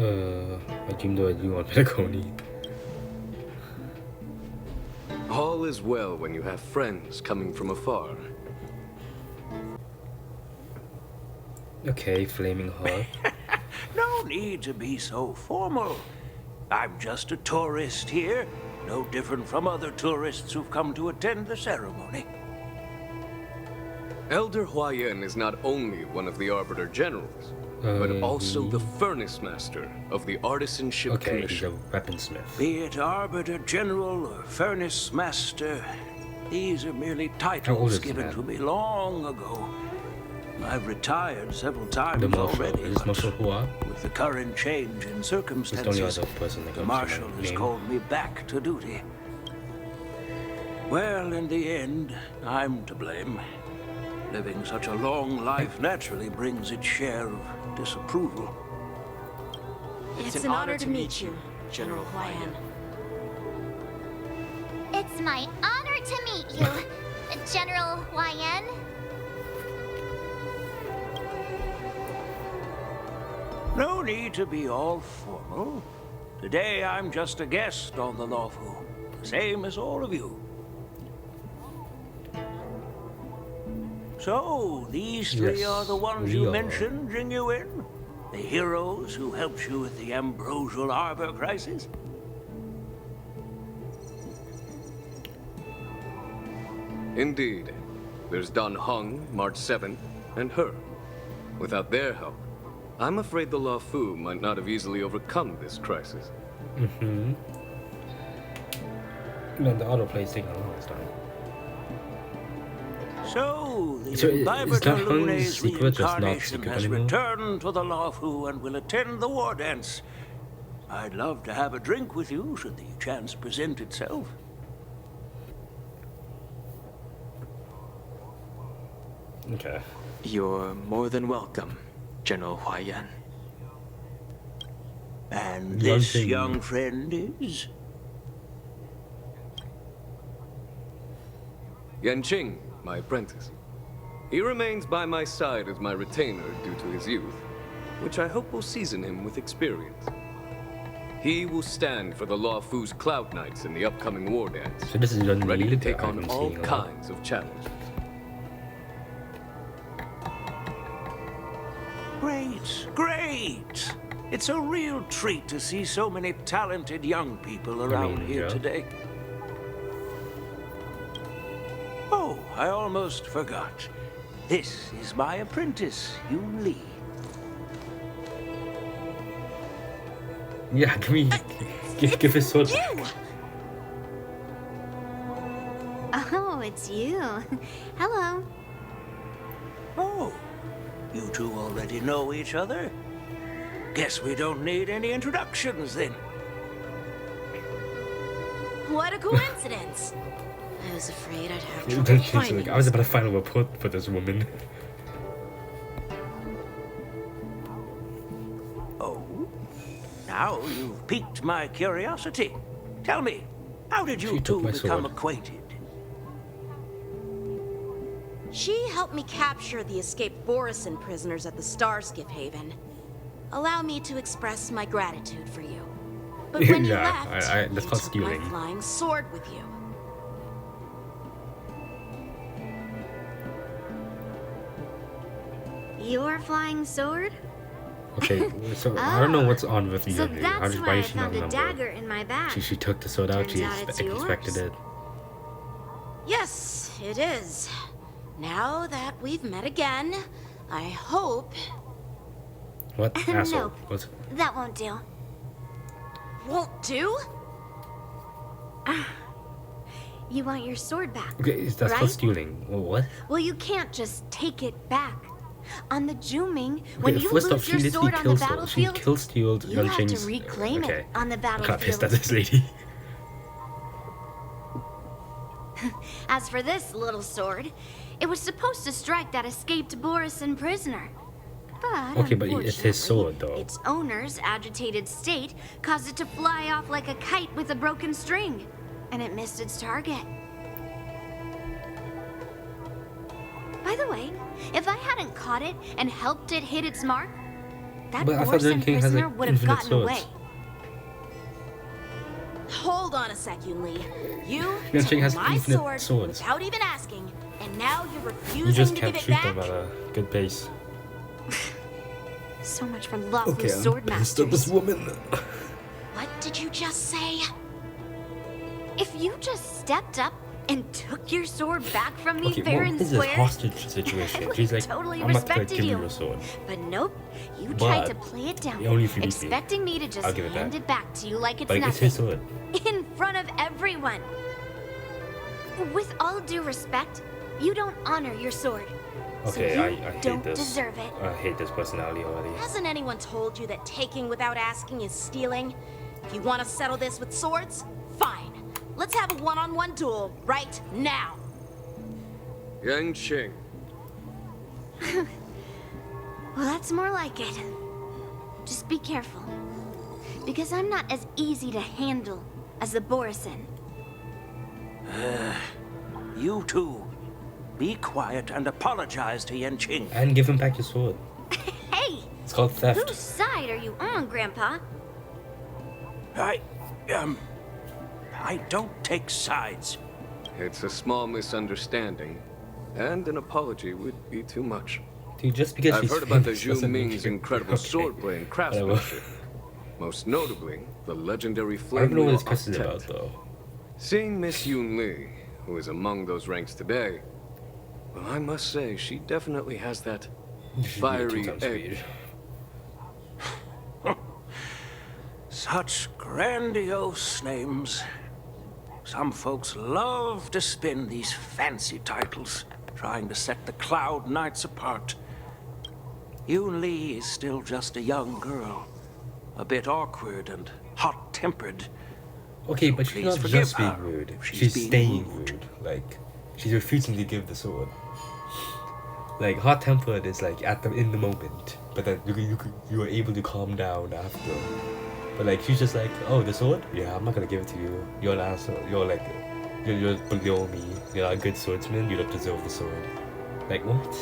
[SPEAKER 1] dreamed I do on Pentagon.
[SPEAKER 4] All is well when you have friends coming from afar.
[SPEAKER 1] Okay, flaming heart.
[SPEAKER 15] No need to be so formal. I'm just a tourist here, no different from other tourists who've come to attend the ceremony.
[SPEAKER 4] Elder Huayan is not only one of the Arbiter Generals, but also the furnace master of the Artisanship
[SPEAKER 1] Okay, he's a
[SPEAKER 4] Commission.
[SPEAKER 1] weaponsmith.
[SPEAKER 15] Be it Arbiter General or Furnace Master, these are merely
[SPEAKER 1] How old
[SPEAKER 15] titles
[SPEAKER 1] is
[SPEAKER 15] given
[SPEAKER 1] that?
[SPEAKER 15] to me long ago. I've retired several times
[SPEAKER 1] The marshal.
[SPEAKER 15] already,
[SPEAKER 1] Is this Marshal Hua?
[SPEAKER 15] with the current change in
[SPEAKER 1] He's the only
[SPEAKER 15] circumstances,
[SPEAKER 1] other person that
[SPEAKER 15] the
[SPEAKER 1] comes
[SPEAKER 15] Marshal
[SPEAKER 1] to my
[SPEAKER 15] has
[SPEAKER 1] name.
[SPEAKER 15] called me back to duty. Well, in the end, I'm to blame. Living such a long life naturally brings its share of disapproval.
[SPEAKER 9] It's an honor to meet you, General Huayan.
[SPEAKER 2] It's my honor to meet you, General Huayan.
[SPEAKER 15] No need to be all formal. Today I'm just a guest on the Lawfu, same as all of you. So, these three
[SPEAKER 1] Yes,
[SPEAKER 15] are the ones
[SPEAKER 1] we
[SPEAKER 15] you
[SPEAKER 1] are.
[SPEAKER 15] mentioned, Jingyuin? The heroes who helped you with the Ambrosial Arbor crisis?
[SPEAKER 4] Indeed. There's Don Hung, March 7th, and her. Without their help, I'm afraid the Lawfu might not have easily overcome this crisis.
[SPEAKER 1] Mm-hmm. Man, the autoplay's taking a long time.
[SPEAKER 15] So, the
[SPEAKER 1] So, is
[SPEAKER 15] Imbibitor
[SPEAKER 1] that Hung's
[SPEAKER 15] Lune's
[SPEAKER 1] secret just not
[SPEAKER 15] reincarnation
[SPEAKER 1] secret
[SPEAKER 15] has
[SPEAKER 1] anymore?
[SPEAKER 15] returned to the Lawfu and will attend the war dance. I'd love to have a drink with you should the chance present itself.
[SPEAKER 1] Okay.
[SPEAKER 5] You're more than welcome, General Huayan.
[SPEAKER 15] And this
[SPEAKER 1] Yanqing.
[SPEAKER 15] young friend is?
[SPEAKER 4] Yanqing, my apprentice. He remains by my side as my retainer due to his youth, which I hope will season him with experience. He will stand for the Lawfu's Cloud Knights in the upcoming war dance,
[SPEAKER 1] So this is Yun
[SPEAKER 4] ready to
[SPEAKER 1] Li that
[SPEAKER 4] take
[SPEAKER 1] I've
[SPEAKER 4] on
[SPEAKER 1] been
[SPEAKER 4] all
[SPEAKER 1] seeing a lot.
[SPEAKER 4] kinds of challenges.
[SPEAKER 15] Great, great! It's a real treat to see so many talented young people around here
[SPEAKER 1] yeah.
[SPEAKER 15] today. Oh, I almost forgot. This is my apprentice, Yun Li.
[SPEAKER 1] Yeah, give me, give his sword.
[SPEAKER 9] You!
[SPEAKER 8] Oh, it's you. Hello.
[SPEAKER 15] Oh, you two already know each other? Guess we don't need any introductions then.
[SPEAKER 9] What a coincidence! I was afraid I'd have trouble
[SPEAKER 1] She's
[SPEAKER 9] finding
[SPEAKER 1] like, I was about to find a report for this woman.
[SPEAKER 15] Oh? Now you've piqued my curiosity. Tell me, how did you
[SPEAKER 1] She took
[SPEAKER 15] two
[SPEAKER 1] my
[SPEAKER 15] become
[SPEAKER 1] sword.
[SPEAKER 15] acquainted?
[SPEAKER 9] She helped me capture the escaped Borison prisoners at the Starskiff Haven. Allow me to express my gratitude for you. But when you
[SPEAKER 1] Yeah,
[SPEAKER 9] left,
[SPEAKER 1] that's
[SPEAKER 9] you
[SPEAKER 1] called
[SPEAKER 9] took my
[SPEAKER 1] stealing.
[SPEAKER 9] flying sword with you.
[SPEAKER 8] Your flying sword?
[SPEAKER 1] Okay, so I don't know what's on with
[SPEAKER 8] So
[SPEAKER 1] Yun Li.
[SPEAKER 8] that's
[SPEAKER 1] Why
[SPEAKER 8] why I
[SPEAKER 1] is she not
[SPEAKER 8] found a
[SPEAKER 1] remember?
[SPEAKER 8] dagger in my bag.
[SPEAKER 1] She took the sword out. She
[SPEAKER 8] Turns out it's
[SPEAKER 1] expected
[SPEAKER 8] yours.
[SPEAKER 1] it.
[SPEAKER 9] Yes, it is. Now that we've met again, I hope...
[SPEAKER 1] What asshole?
[SPEAKER 2] Nope.
[SPEAKER 1] What?
[SPEAKER 2] That won't do.
[SPEAKER 9] Won't do?
[SPEAKER 8] You want your sword back,
[SPEAKER 1] Okay, that's
[SPEAKER 8] right?
[SPEAKER 1] called stealing. What?
[SPEAKER 8] Well, you can't just take it back. On the Juming,
[SPEAKER 1] Okay,
[SPEAKER 8] when you
[SPEAKER 1] first
[SPEAKER 8] lose
[SPEAKER 1] off, she
[SPEAKER 8] your
[SPEAKER 1] literally
[SPEAKER 8] sword on the
[SPEAKER 1] kill steal. She
[SPEAKER 8] battlefield,
[SPEAKER 1] kill stealed
[SPEAKER 8] you have to
[SPEAKER 1] Yanqing's.
[SPEAKER 8] reclaim
[SPEAKER 1] Okay.
[SPEAKER 8] it on the
[SPEAKER 1] I'm kind of pissed
[SPEAKER 8] battlefield.
[SPEAKER 1] at this lady.
[SPEAKER 8] As for this little sword, it was supposed to strike that escaped Borison prisoner. But
[SPEAKER 1] Okay, but it's his sword, though.
[SPEAKER 8] its owner's agitated state caused it to fly off like a kite with a broken string, and it missed its target. By the way, if I hadn't caught it and helped it hit its mark, that
[SPEAKER 1] But I thought
[SPEAKER 8] Borison
[SPEAKER 1] Yanqing has,
[SPEAKER 8] prisoner
[SPEAKER 1] like,
[SPEAKER 8] would have
[SPEAKER 1] infinite
[SPEAKER 8] gotten
[SPEAKER 1] swords.
[SPEAKER 8] away.
[SPEAKER 9] Hold on a sec, Yun Li. You
[SPEAKER 1] Yanqing
[SPEAKER 9] took
[SPEAKER 1] has
[SPEAKER 9] my
[SPEAKER 1] infinite
[SPEAKER 9] sword
[SPEAKER 1] swords.
[SPEAKER 9] without even asking, and now you're
[SPEAKER 1] You
[SPEAKER 9] refusing
[SPEAKER 1] just
[SPEAKER 9] to
[SPEAKER 1] can't
[SPEAKER 9] give it
[SPEAKER 1] shoot
[SPEAKER 9] back?
[SPEAKER 1] them at a good pace.
[SPEAKER 8] So much for Lawfu
[SPEAKER 1] Okay, I'm
[SPEAKER 8] sword
[SPEAKER 1] pissed at this
[SPEAKER 8] masters.
[SPEAKER 1] woman.
[SPEAKER 9] What did you just say?
[SPEAKER 2] If you just stepped up
[SPEAKER 9] and took your sword back from me
[SPEAKER 1] Okay,
[SPEAKER 9] fair
[SPEAKER 1] what
[SPEAKER 9] and
[SPEAKER 1] is this
[SPEAKER 9] square?
[SPEAKER 1] hostage situation?
[SPEAKER 9] I
[SPEAKER 1] She's like,
[SPEAKER 9] totally
[SPEAKER 1] I'm not gonna
[SPEAKER 9] respected
[SPEAKER 1] give you
[SPEAKER 9] you.
[SPEAKER 1] your sword.
[SPEAKER 9] But nope, you
[SPEAKER 1] But
[SPEAKER 9] tried to play it down,
[SPEAKER 1] only if you beat me.
[SPEAKER 9] expecting me to just
[SPEAKER 1] I'll give it
[SPEAKER 9] hand
[SPEAKER 1] back.
[SPEAKER 9] it back to you like it's
[SPEAKER 1] Like,
[SPEAKER 9] nothing.
[SPEAKER 1] it's his sword.
[SPEAKER 9] In front of everyone.
[SPEAKER 2] With all due respect, you don't honor your sword.
[SPEAKER 1] Okay,
[SPEAKER 9] So
[SPEAKER 1] I
[SPEAKER 9] you
[SPEAKER 1] hate
[SPEAKER 9] don't
[SPEAKER 1] this.
[SPEAKER 9] deserve it.
[SPEAKER 1] I hate this personality already.
[SPEAKER 9] Hasn't anyone told you that taking without asking is stealing? If you want to settle this with swords, fine. Let's have a one-on-one duel right now.
[SPEAKER 4] Yang Qing.
[SPEAKER 2] Well, that's more like it. Just be careful. Because I'm not as easy to handle as the Borisin.
[SPEAKER 15] You two, be quiet and apologize to Yan Qing.
[SPEAKER 1] And give him back your sword.
[SPEAKER 9] Hey!
[SPEAKER 1] It's called theft.
[SPEAKER 9] Whose side are you on, Grandpa?
[SPEAKER 15] I don't take sides.
[SPEAKER 4] It's a small misunderstanding, and an apology would be too much.
[SPEAKER 1] Dude, just because
[SPEAKER 4] I've
[SPEAKER 1] she's
[SPEAKER 4] heard about the
[SPEAKER 1] famous
[SPEAKER 4] Zhu
[SPEAKER 1] doesn't mean
[SPEAKER 4] Ming's
[SPEAKER 1] she-
[SPEAKER 4] incredible
[SPEAKER 1] Okay.
[SPEAKER 4] swordplay and craftsmanship. Most notably, the legendary
[SPEAKER 1] I
[SPEAKER 4] flame
[SPEAKER 1] don't know what
[SPEAKER 4] wheel
[SPEAKER 1] this question is
[SPEAKER 4] octet.
[SPEAKER 1] about, though.
[SPEAKER 4] Seeing Miss Yun Li, who is among those ranks today, well, I must say she definitely has that
[SPEAKER 1] You should read it
[SPEAKER 4] fiery
[SPEAKER 1] 2 times
[SPEAKER 4] edge.
[SPEAKER 1] speed.
[SPEAKER 15] Such grandiose names. Some folks love to spin these fancy titles, trying to set the Cloud Knights apart. Yun Li is still just a young girl, a bit awkward and hot-tempered.
[SPEAKER 1] Okay,
[SPEAKER 15] So
[SPEAKER 1] but she's
[SPEAKER 15] please
[SPEAKER 1] not
[SPEAKER 15] forgive
[SPEAKER 1] just being
[SPEAKER 15] her
[SPEAKER 1] rude.
[SPEAKER 15] if
[SPEAKER 1] She's
[SPEAKER 15] being
[SPEAKER 1] staying rude. Like, she's refusing to give the sword. Like, hot-tempered is like in the moment, but then you are able to calm down after. But like, she's just like, oh, the sword? Yeah, I'm not gonna give it to you. You're an asshole. You're like, you're below me. You're not a good swordsman. You don't deserve the sword. Like, what?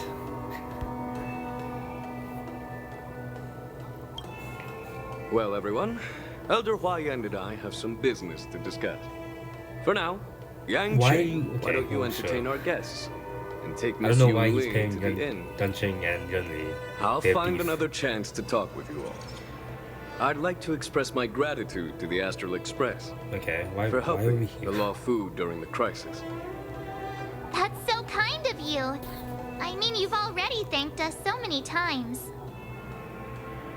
[SPEAKER 4] Well, everyone, Elder Huayan and I have some business to discuss. For now, Yang
[SPEAKER 1] Why are
[SPEAKER 4] Qing,
[SPEAKER 1] you-
[SPEAKER 4] why
[SPEAKER 1] okay,
[SPEAKER 4] don't you
[SPEAKER 1] oh,
[SPEAKER 4] entertain
[SPEAKER 1] sure.
[SPEAKER 4] our guests and take
[SPEAKER 1] I
[SPEAKER 4] Miss
[SPEAKER 1] don't know
[SPEAKER 4] Yun
[SPEAKER 1] why he's
[SPEAKER 4] Li
[SPEAKER 1] paying
[SPEAKER 4] to the inn?
[SPEAKER 1] Dunching and Yunli.
[SPEAKER 4] I'll
[SPEAKER 1] their
[SPEAKER 4] find
[SPEAKER 1] beef.
[SPEAKER 4] another chance to talk with you all. I'd like to express my gratitude to the Astral Express
[SPEAKER 1] Okay, why
[SPEAKER 4] for
[SPEAKER 1] are we
[SPEAKER 4] helping
[SPEAKER 1] here?
[SPEAKER 4] the Law Fu during the crisis.
[SPEAKER 2] That's so kind of you. I mean, you've already thanked us so many times.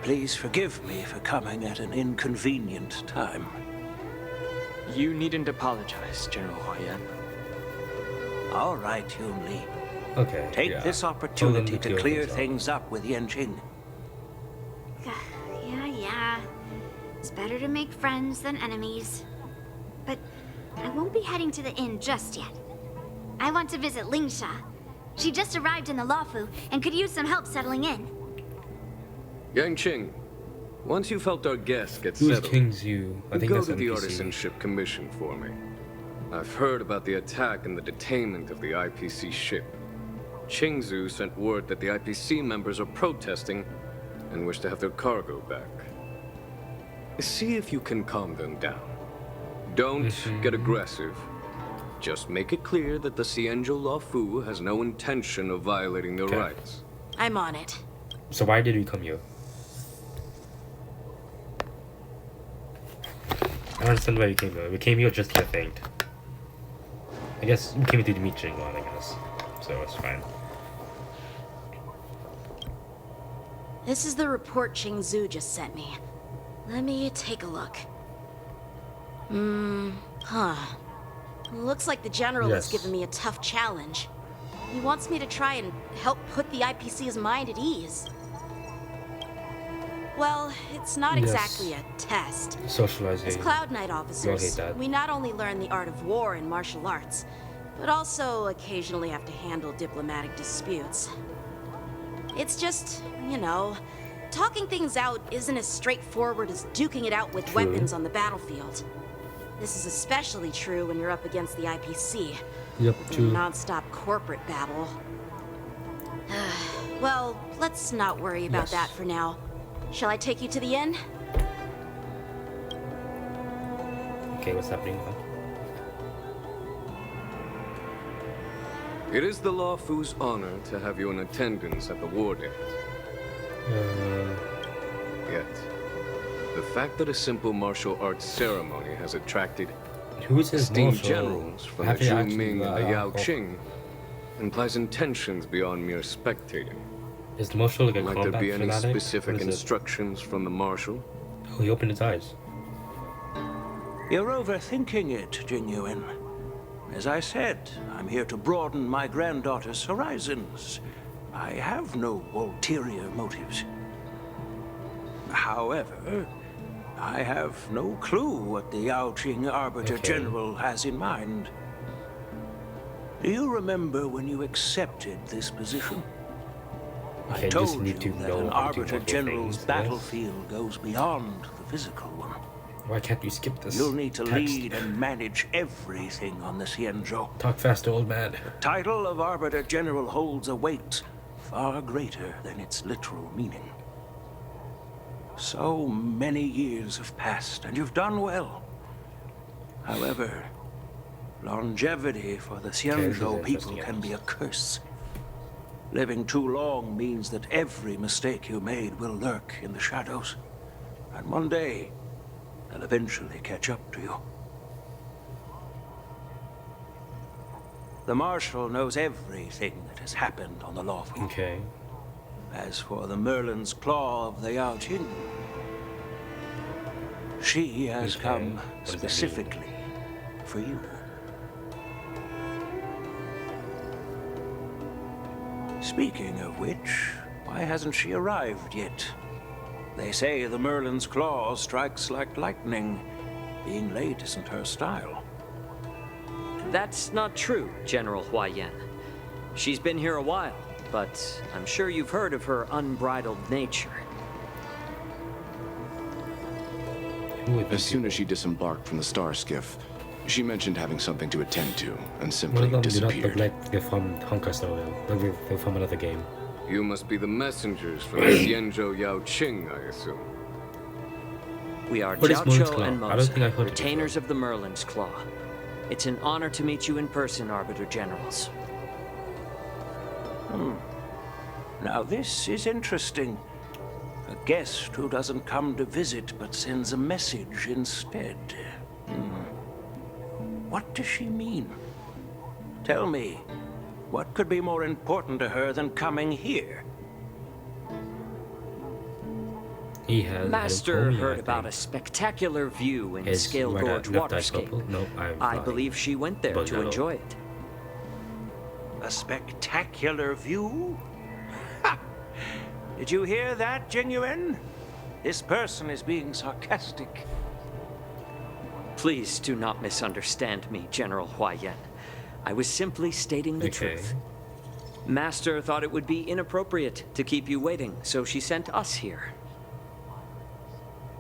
[SPEAKER 15] Please forgive me for coming at an inconvenient time.
[SPEAKER 5] You needn't apologize, General Huayan.
[SPEAKER 15] All right, Yun Li.
[SPEAKER 1] Okay,
[SPEAKER 15] Take
[SPEAKER 1] yeah.
[SPEAKER 15] this
[SPEAKER 1] Tell them
[SPEAKER 15] opportunity to
[SPEAKER 1] clear
[SPEAKER 15] clear
[SPEAKER 1] things up.
[SPEAKER 15] things up with Yan Qing.
[SPEAKER 2] Yeah. It's better to make friends than enemies. But I won't be heading to the inn just yet. I want to visit Lingsha. She just arrived in the Luofu and could use some help settling in.
[SPEAKER 4] Yang Qing, once you've helped our guests get
[SPEAKER 1] Who's
[SPEAKER 4] settled,
[SPEAKER 1] King's you? I think
[SPEAKER 4] go
[SPEAKER 1] that's
[SPEAKER 4] to the
[SPEAKER 1] NPC.
[SPEAKER 4] Artisanship Commission for me. I've heard about the attack and the detainment of the IPC ship. Qingzu sent word that the IPC members are protesting and wish to have their cargo back. See if you can calm them down. Don't get aggressive. Just make it clear that the Xianzhou Law Fu has no intention of violating their
[SPEAKER 1] Okay.
[SPEAKER 4] rights.
[SPEAKER 9] I'm on it.
[SPEAKER 1] So why did we come here? I don't understand why we came here. We came here just to get thanked. I guess we came here to meet Jingwan, I guess. So it's fine.
[SPEAKER 9] This is the report Qingzu just sent me. Let me take a look. Looks like the general has
[SPEAKER 1] Yes.
[SPEAKER 9] given me a tough challenge. He wants me to try and help put the IPC's mind at ease. Well, it's not
[SPEAKER 1] Yes.
[SPEAKER 9] exactly a test.
[SPEAKER 1] Socializing.
[SPEAKER 9] As Cloud Knight
[SPEAKER 1] You'll
[SPEAKER 9] officers,
[SPEAKER 1] hate that.
[SPEAKER 9] we not only learn the art of war and martial arts, but also occasionally have to handle diplomatic disputes. It's just, you know, talking things out isn't as straightforward as duking it out with
[SPEAKER 1] True.
[SPEAKER 9] weapons on the battlefield. This is especially true when you're up against the IPC.
[SPEAKER 1] Yep,
[SPEAKER 9] with
[SPEAKER 1] true.
[SPEAKER 9] non-stop corporate babble. Well, let's not worry about
[SPEAKER 1] Yes.
[SPEAKER 9] that for now. Shall I take you to the inn?
[SPEAKER 1] Okay, what's happening now?
[SPEAKER 4] It is the Law Fu's honor to have you in attendance at the war dance. Yet, the fact that a simple martial arts ceremony has attracted
[SPEAKER 1] Who is his
[SPEAKER 4] Esteemed
[SPEAKER 1] marshal?
[SPEAKER 4] generals from the
[SPEAKER 1] Have they
[SPEAKER 4] Zhu
[SPEAKER 1] actually,
[SPEAKER 4] Ming and the Yao
[SPEAKER 1] oh.
[SPEAKER 4] Qing implies intentions beyond mere spectating.
[SPEAKER 1] Is the marshal like a
[SPEAKER 4] Might
[SPEAKER 1] combat
[SPEAKER 4] there be any
[SPEAKER 1] fanatic?
[SPEAKER 4] specific
[SPEAKER 1] What is it?
[SPEAKER 4] instructions from the marshal?
[SPEAKER 1] Oh, he opened his eyes.
[SPEAKER 15] You're overthinking it, Jing Yuan. As I said, I'm here to broaden my granddaughter's horizons. I have no ulterior motives. However, I have no clue what the Yao Qing Arbiter General has in mind. Do you remember when you accepted this position?
[SPEAKER 1] Okay,
[SPEAKER 15] I
[SPEAKER 1] just
[SPEAKER 15] told
[SPEAKER 1] need
[SPEAKER 15] you
[SPEAKER 1] to
[SPEAKER 15] that
[SPEAKER 1] know
[SPEAKER 15] an
[SPEAKER 1] how to do
[SPEAKER 15] Arbiter
[SPEAKER 1] multiple
[SPEAKER 15] General's
[SPEAKER 1] things, yes.
[SPEAKER 15] battlefield goes beyond the physical one.
[SPEAKER 1] Why can't you skip this?
[SPEAKER 15] You'll need to
[SPEAKER 1] text?
[SPEAKER 15] lead and manage everything on the Xianzhou.
[SPEAKER 1] Talk faster, old man.
[SPEAKER 15] The title of Arbiter General holds a weight far greater than its literal meaning. So many years have passed, and you've done well. However, longevity for the Xianzhou people can be a curse. Living too long means that every mistake you made will lurk in the shadows. And one day, they'll eventually catch up to you. The Marshal knows everything that has happened on the Lawful.
[SPEAKER 1] Okay.
[SPEAKER 15] As for the Merlin's Claw of the Yao Qing, she has come specifically for you. Speaking of which, why hasn't she arrived yet? They say the Merlin's Claw strikes like lightning. Being late isn't her style.
[SPEAKER 16] That's not true, General Huaiyan. She's been here a while, but I'm sure you've heard of her unbridled nature.
[SPEAKER 17] As soon as she disembarked from the star skiff, she mentioned having something to attend to and
[SPEAKER 1] One of
[SPEAKER 17] simply
[SPEAKER 1] them do not
[SPEAKER 17] disappeared.
[SPEAKER 1] look like they're from Honkai Star Rail. They're from another game.
[SPEAKER 4] You must be the messengers from the Xianzhou Yao Qing, I assume.
[SPEAKER 16] We are
[SPEAKER 1] What is Merlin's
[SPEAKER 16] Jiao
[SPEAKER 1] Claw?
[SPEAKER 16] and
[SPEAKER 1] I don't think I've
[SPEAKER 16] Moza,
[SPEAKER 1] heard it
[SPEAKER 16] retainers of the Merlin's Claw. It's an honor to meet you in person, Arbiter Generals.
[SPEAKER 15] Now this is interesting. A guest who doesn't come to visit but sends a message instead. What does she mean? Tell me, what could be more important to her than coming here?
[SPEAKER 1] He has.
[SPEAKER 16] Master heard about a spectacular view in Scale Gorge Waterscape.
[SPEAKER 1] Nope,
[SPEAKER 16] I believe she went there
[SPEAKER 1] But
[SPEAKER 16] to
[SPEAKER 1] no.
[SPEAKER 16] enjoy it.
[SPEAKER 15] A spectacular view? Ha! Did you hear that, Jing Yuan? This person is being sarcastic.
[SPEAKER 16] Please do not misunderstand me, General Huaiyan. I was simply stating the truth. Master thought it would be inappropriate to keep you waiting, so she sent us here.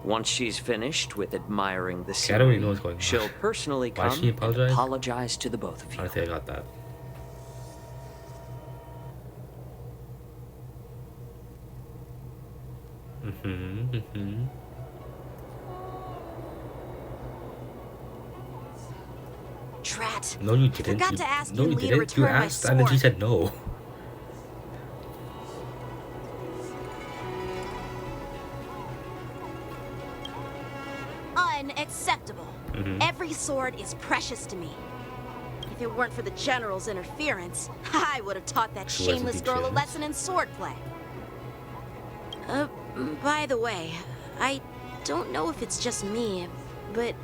[SPEAKER 16] Once she's finished with admiring the
[SPEAKER 1] I don't really
[SPEAKER 16] scenery,
[SPEAKER 1] know what's going on.
[SPEAKER 16] she'll personally
[SPEAKER 1] Why
[SPEAKER 16] come
[SPEAKER 1] she
[SPEAKER 16] and
[SPEAKER 1] apologize?
[SPEAKER 16] apologize to the both of you.
[SPEAKER 1] I think I got that.
[SPEAKER 9] Drat.
[SPEAKER 1] No, you didn't.
[SPEAKER 9] Forgot to ask
[SPEAKER 1] no,
[SPEAKER 9] you
[SPEAKER 1] you
[SPEAKER 9] to
[SPEAKER 1] didn't. You
[SPEAKER 9] return my
[SPEAKER 1] asked, and then she
[SPEAKER 9] sword.
[SPEAKER 1] said no.
[SPEAKER 9] Unacceptable.
[SPEAKER 1] Mhm.
[SPEAKER 9] Every sword is precious to me. If it weren't for the General's interference, I would have taught that
[SPEAKER 1] She wasn't
[SPEAKER 9] shameless
[SPEAKER 1] the
[SPEAKER 9] girl a
[SPEAKER 1] general.
[SPEAKER 9] lesson in swordplay. By the way, I don't know if it's just me, but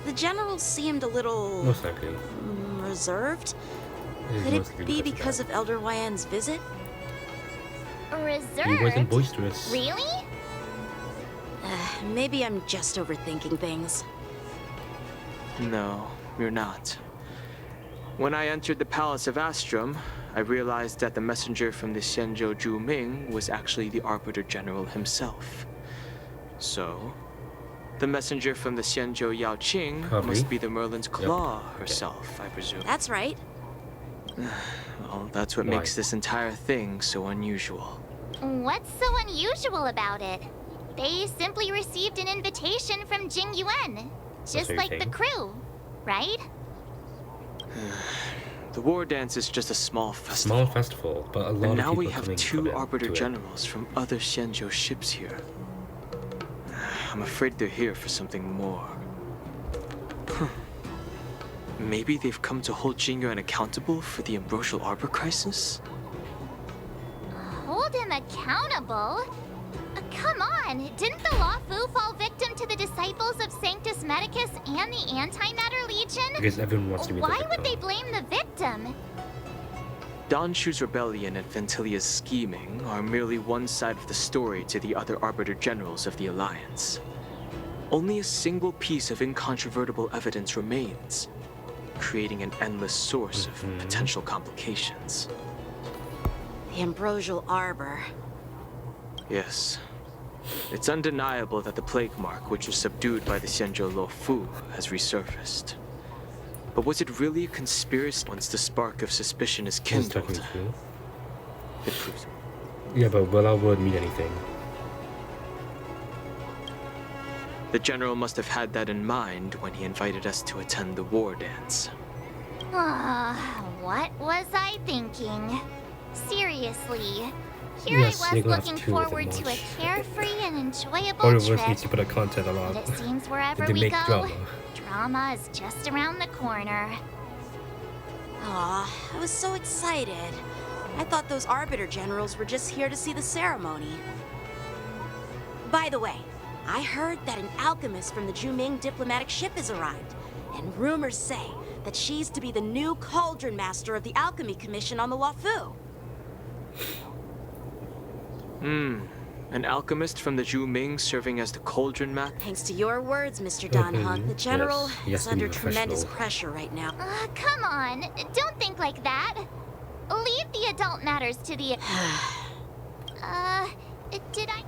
[SPEAKER 9] the General seemed a little
[SPEAKER 1] Most likely.
[SPEAKER 9] reserved.
[SPEAKER 1] It is
[SPEAKER 9] Could
[SPEAKER 1] most
[SPEAKER 9] it
[SPEAKER 1] likely
[SPEAKER 9] be
[SPEAKER 1] because
[SPEAKER 9] because of Elder Huaiyan's visit?
[SPEAKER 2] Reserved?
[SPEAKER 1] He wasn't boisterous.
[SPEAKER 2] Really?
[SPEAKER 9] Maybe I'm just overthinking things.
[SPEAKER 5] No, you're not. When I entered the Palace of Astrum, I realized that the messenger from the Xianzhou Zhu Ming was actually the Arbiter General himself. So, the messenger from the Xianzhou Yao Qing
[SPEAKER 1] Probably.
[SPEAKER 5] must be the Merlin's Claw herself, I presume.
[SPEAKER 9] That's right.
[SPEAKER 5] Well, that's what
[SPEAKER 1] Why?
[SPEAKER 5] makes this entire thing so unusual.
[SPEAKER 2] What's so unusual about it? They simply received an invitation from Jing Yuan. Just
[SPEAKER 1] what you're
[SPEAKER 2] like the
[SPEAKER 1] saying?
[SPEAKER 2] crew, right?
[SPEAKER 5] The war dance is just a small festival.
[SPEAKER 1] Small festival, but a lot
[SPEAKER 5] And
[SPEAKER 1] of
[SPEAKER 5] now
[SPEAKER 1] people
[SPEAKER 5] we have
[SPEAKER 1] coming
[SPEAKER 5] two
[SPEAKER 1] to
[SPEAKER 5] Arbiter
[SPEAKER 1] it.
[SPEAKER 5] Generals from other Xianzhou ships here. I'm afraid they're here for something more. Maybe they've come to hold Jing Yuan accountable for the Ambrosial Arbor crisis?
[SPEAKER 2] Hold him accountable? Come on, didn't the Lawfu fall victim to the disciples of Sanctus Medicus and the Antimatter Legion?
[SPEAKER 1] Because everyone wants to be the
[SPEAKER 2] Why
[SPEAKER 1] victim.
[SPEAKER 2] would they blame the victim?
[SPEAKER 5] Don Shu's rebellion and Ventilia's scheming are merely one side of the story to the other Arbiter Generals of the Alliance. Only a single piece of incontrovertible evidence remains, creating an endless source of potential complications.
[SPEAKER 9] The Ambrosial Arbor.
[SPEAKER 5] Yes. It's undeniable that the plague mark, which was subdued by the Xianzhou Luofu, has resurfaced. But was it really a conspiracy once the spark of suspicion is kindled? It proves it.
[SPEAKER 1] Yeah, but will our word mean anything?
[SPEAKER 5] The General must have had that in mind when he invited us to attend the war dance.
[SPEAKER 2] What was I thinking? Seriously. Here
[SPEAKER 1] Yes,
[SPEAKER 2] I
[SPEAKER 1] you're
[SPEAKER 2] was
[SPEAKER 1] gonna have
[SPEAKER 2] looking
[SPEAKER 1] two of them
[SPEAKER 2] forward to a
[SPEAKER 1] watch.
[SPEAKER 2] carefree and enjoyable
[SPEAKER 1] All of
[SPEAKER 2] trip.
[SPEAKER 1] us need to put our content a lot.
[SPEAKER 2] But it seems wherever
[SPEAKER 1] They
[SPEAKER 2] we
[SPEAKER 1] make
[SPEAKER 2] go,
[SPEAKER 1] drama.
[SPEAKER 2] drama is just around the corner.
[SPEAKER 9] Aw, I was so excited. I thought those Arbiter Generals were just here to see the ceremony. By the way, I heard that an alchemist from the Juming diplomatic ship has arrived, and rumors say that she's to be the new Cauldron Master of the Alchemy Commission on the Luofu.
[SPEAKER 5] An alchemist from the Juming serving as the Cauldron Master?
[SPEAKER 9] Thanks to your words, Mr. Danhug, the General
[SPEAKER 1] Yes, he has
[SPEAKER 9] is
[SPEAKER 1] to be
[SPEAKER 9] under tremendous
[SPEAKER 1] professional.
[SPEAKER 9] pressure right now.
[SPEAKER 2] Come on, don't think like that. Leave the adult matters to the... did I...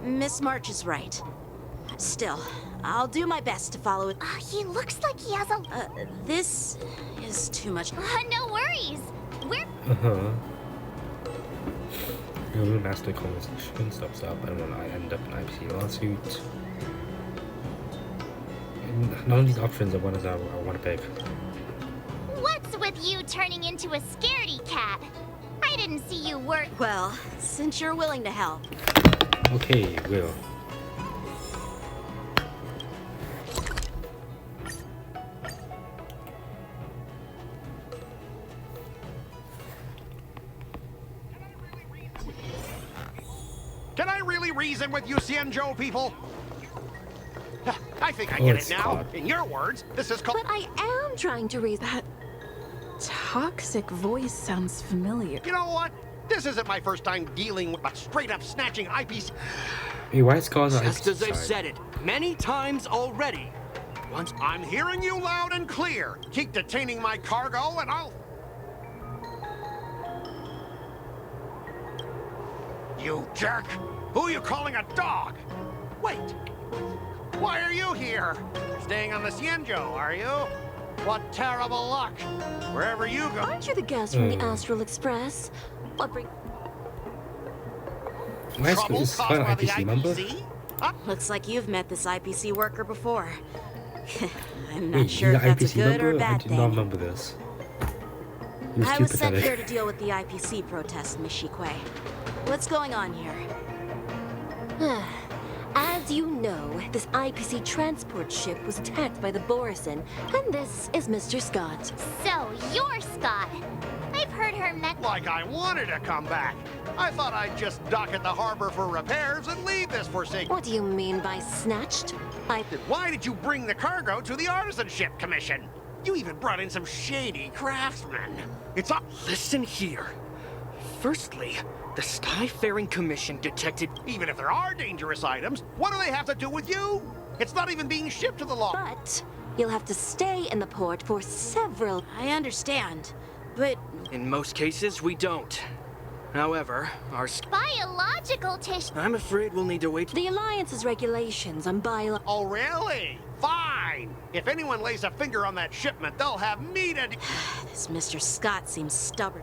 [SPEAKER 9] Miss March is right. Still, I'll do my best to follow it.
[SPEAKER 2] He looks like he has a...
[SPEAKER 9] This is too much.
[SPEAKER 2] No worries. We're...
[SPEAKER 1] Your master conversation stops up, and when I end up in IPC lawsuit. And none of these options are ones I want to pick.
[SPEAKER 2] What's with you turning into a scaredy cat? I didn't see you work...
[SPEAKER 9] Well, since you're willing to help.
[SPEAKER 1] Okay, will.
[SPEAKER 18] Can I really reason with you Xianzhou people? I think I
[SPEAKER 3] Oh,
[SPEAKER 18] get
[SPEAKER 3] it's
[SPEAKER 18] it now.
[SPEAKER 3] caught.
[SPEAKER 18] In your words, this is called...
[SPEAKER 3] But I am trying to read that. Toxic voice sounds familiar.
[SPEAKER 18] You know what? This isn't my first time dealing with a straight-up snatching IPC.
[SPEAKER 1] Hey, why is Scars on
[SPEAKER 18] Just as
[SPEAKER 1] IPC
[SPEAKER 18] I've
[SPEAKER 1] side?
[SPEAKER 18] said it many times already. Once I'm hearing you loud and clear. Keep detaining my cargo and I'll... You jerk! Who are you calling a dog? Wait. Why are you here? Staying on the Xianzhou, are you? What terrible luck. Wherever you go...
[SPEAKER 19] Aren't you the guest from the Astral Express? What bring...
[SPEAKER 1] Why is Scars on IPC, remember?
[SPEAKER 9] Looks like you've met this IPC worker before. I'm
[SPEAKER 1] Wait,
[SPEAKER 9] not sure if
[SPEAKER 1] you're
[SPEAKER 9] that's a
[SPEAKER 1] IPC
[SPEAKER 9] good
[SPEAKER 1] member?
[SPEAKER 9] or
[SPEAKER 1] I
[SPEAKER 9] bad
[SPEAKER 1] did
[SPEAKER 9] thing.
[SPEAKER 1] not remember this. It was
[SPEAKER 9] I
[SPEAKER 1] too
[SPEAKER 9] was sent
[SPEAKER 1] pathetic.
[SPEAKER 9] here to deal with the IPC protest, Miss Shikwe. What's going on here?
[SPEAKER 19] As you know, this IPC transport ship was attacked by the Borison, and this is Mr. Scott.
[SPEAKER 2] So, you're Scott. I've heard her
[SPEAKER 18] Like I wanted to come back. I thought I'd just dock at the harbor for repairs and leave this forsaken...
[SPEAKER 19] What do you mean by snatched?
[SPEAKER 18] Why did you bring the cargo to the Artisanship Commission? You even brought in some shady craftsmen. It's up...
[SPEAKER 20] Listen here. Firstly, the Skyfaring Commission detected...
[SPEAKER 18] Even if there are dangerous items, what do they have to do with you? It's not even being shipped to the law.
[SPEAKER 19] But you'll have to stay in the port for several...
[SPEAKER 9] I understand, but...
[SPEAKER 20] In most cases, we don't. However, our...
[SPEAKER 2] biological tissue.
[SPEAKER 20] I'm afraid we'll need to wait...
[SPEAKER 19] The Alliance's regulations on bio...
[SPEAKER 18] Oh, really? Fine. If anyone lays a finger on that shipment, they'll have me to...
[SPEAKER 9] This Mr. Scott seems stubborn.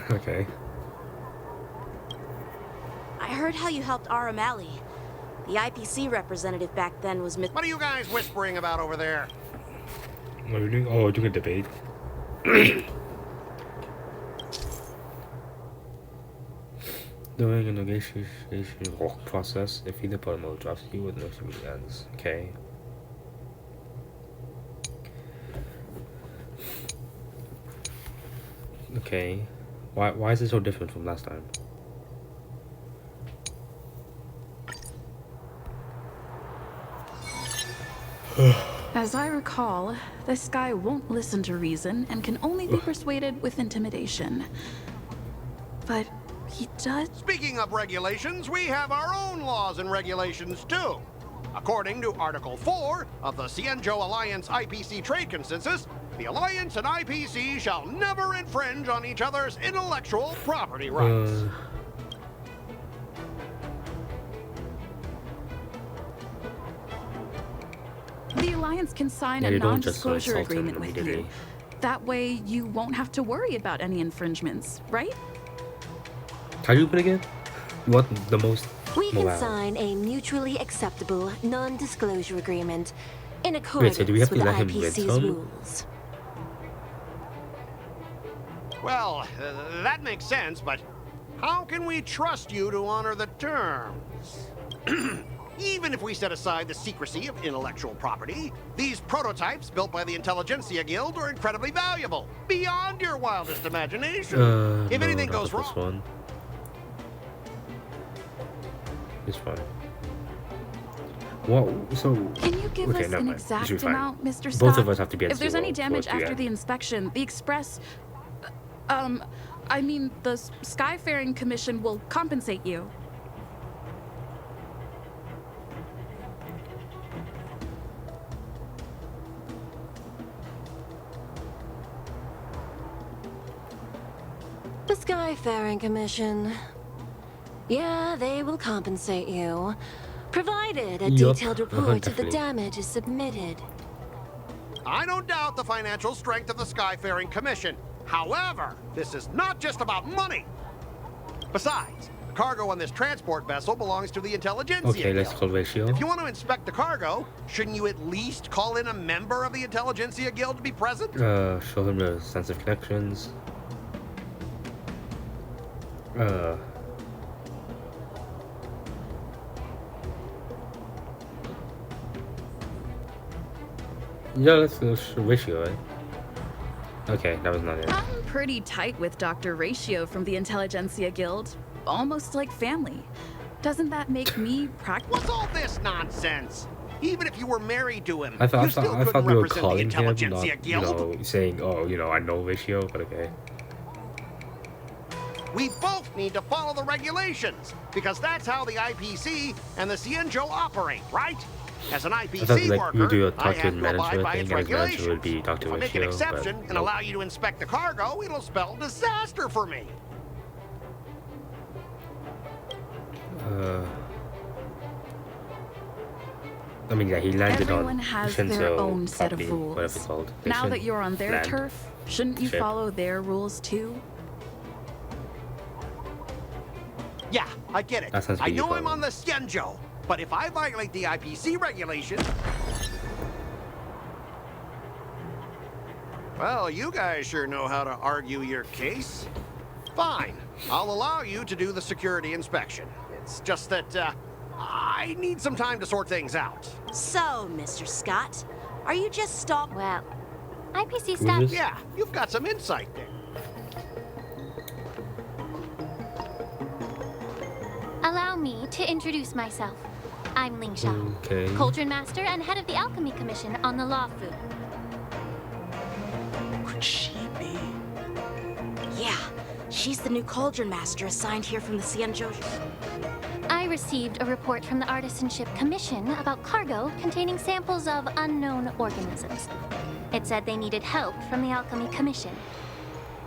[SPEAKER 1] Okay.
[SPEAKER 9] I heard how you helped Aramali. The IPC representative back then was Miss...
[SPEAKER 18] What are you guys whispering about over there?
[SPEAKER 1] What are we doing? Oh, we're doing a debate. During a negotiation process, if either party drops you with no immediate ends. Okay. Okay. Why is it so different from last time?
[SPEAKER 3] As I recall, this guy won't listen to reason and can only be persuaded with intimidation. But he does...
[SPEAKER 18] Speaking of regulations, we have our own laws and regulations too. According to Article 4 of the Cienjo Alliance IPC Trade Consensus, the Alliance and IPC shall never infringe on each other's intellectual property rights.
[SPEAKER 3] The Alliance can sign a non-disclosure agreement with you. That way, you won't have to worry about any infringements, right?
[SPEAKER 1] How do you put it again? What the most?
[SPEAKER 19] We can sign a mutually acceptable non-disclosure agreement in accordance
[SPEAKER 1] so do we have to
[SPEAKER 19] with
[SPEAKER 1] let him
[SPEAKER 19] IPC's rules.
[SPEAKER 18] Well, that makes sense, but how can we trust you to honor the terms? Even if we set aside the secrecy of intellectual property, these prototypes built by the Intelligentsia Guild are incredibly valuable, beyond your wildest imagination. If anything goes wrong...
[SPEAKER 1] This one. It's fine. What? So...
[SPEAKER 3] Can you give us an exact amount, Mr. Scott?
[SPEAKER 1] Both of us have to be at
[SPEAKER 3] If there's any
[SPEAKER 1] zero
[SPEAKER 3] damage
[SPEAKER 1] for it to
[SPEAKER 3] after the inspection, the Express... I mean, the Skyfaring Commission will compensate you.
[SPEAKER 19] The Skyfaring Commission. Yeah, they will compensate you, provided a detailed report of the damage is submitted.
[SPEAKER 18] I don't doubt the financial strength of the Skyfaring Commission. However, this is not just about money. Besides, the cargo on this transport vessel belongs to the Intelligentsia
[SPEAKER 1] Okay, let's call Ratio.
[SPEAKER 18] If you want to inspect the cargo, shouldn't you at least call in a member of the Intelligentsia Guild to be present?
[SPEAKER 1] Show him the sense of connections. Yeah, let's go Ratio, right? Okay, that was not it.
[SPEAKER 3] I'm pretty tight with Dr. Ratio from the Intelligentsia Guild. Almost like family. Doesn't that make me practical?
[SPEAKER 18] What's all this nonsense? Even if you were married to him,
[SPEAKER 1] I thought we were
[SPEAKER 18] represent
[SPEAKER 1] calling
[SPEAKER 18] the
[SPEAKER 1] him,
[SPEAKER 18] Intelligentsia
[SPEAKER 1] not,
[SPEAKER 18] Guild.
[SPEAKER 1] saying, oh, I know Ratio, but okay.
[SPEAKER 18] We both need to follow the regulations, because that's how the IPC and the Cienjo operate, right? As an IPC worker,
[SPEAKER 1] you do a
[SPEAKER 18] I
[SPEAKER 1] talk to
[SPEAKER 18] have to abide by its
[SPEAKER 1] thing, and his manager
[SPEAKER 18] regulations.
[SPEAKER 1] would be Dr.
[SPEAKER 18] If I make an
[SPEAKER 1] Ratio,
[SPEAKER 18] exception
[SPEAKER 1] but
[SPEAKER 18] and allow you to inspect the cargo, it'll spell disaster for me.
[SPEAKER 1] I mean, yeah, he landed
[SPEAKER 3] Everyone
[SPEAKER 1] on
[SPEAKER 3] has
[SPEAKER 1] Shinzo
[SPEAKER 3] their own set of
[SPEAKER 1] property,
[SPEAKER 3] rules.
[SPEAKER 1] whatever it's called.
[SPEAKER 3] Now that you're on their turf, shouldn't you follow their rules too?
[SPEAKER 18] Yeah, I get it.
[SPEAKER 1] That sounds
[SPEAKER 18] I
[SPEAKER 1] pretty
[SPEAKER 18] know I'm
[SPEAKER 1] fun.
[SPEAKER 18] on the Cienjo, but if I violate the IPC regulations... Well, you guys sure know how to argue your case. Fine, I'll allow you to do the security inspection. It's just that, I need some time to sort things out.
[SPEAKER 9] So, Mr. Scott, are you just stalking?
[SPEAKER 2] Well, IPC staff...
[SPEAKER 18] Yeah, you've got some insight there.
[SPEAKER 2] Allow me to introduce myself. I'm Ling Xiao,
[SPEAKER 1] Okay.
[SPEAKER 2] Cauldron Master and head of the Alchemy Commission on the Law Fu.
[SPEAKER 9] Could she be? Yeah, she's the new Cauldron Master assigned here from the Cienjo.
[SPEAKER 2] I received a report from the Artisanship Commission about cargo containing samples of unknown organisms. It said they needed help from the Alchemy Commission.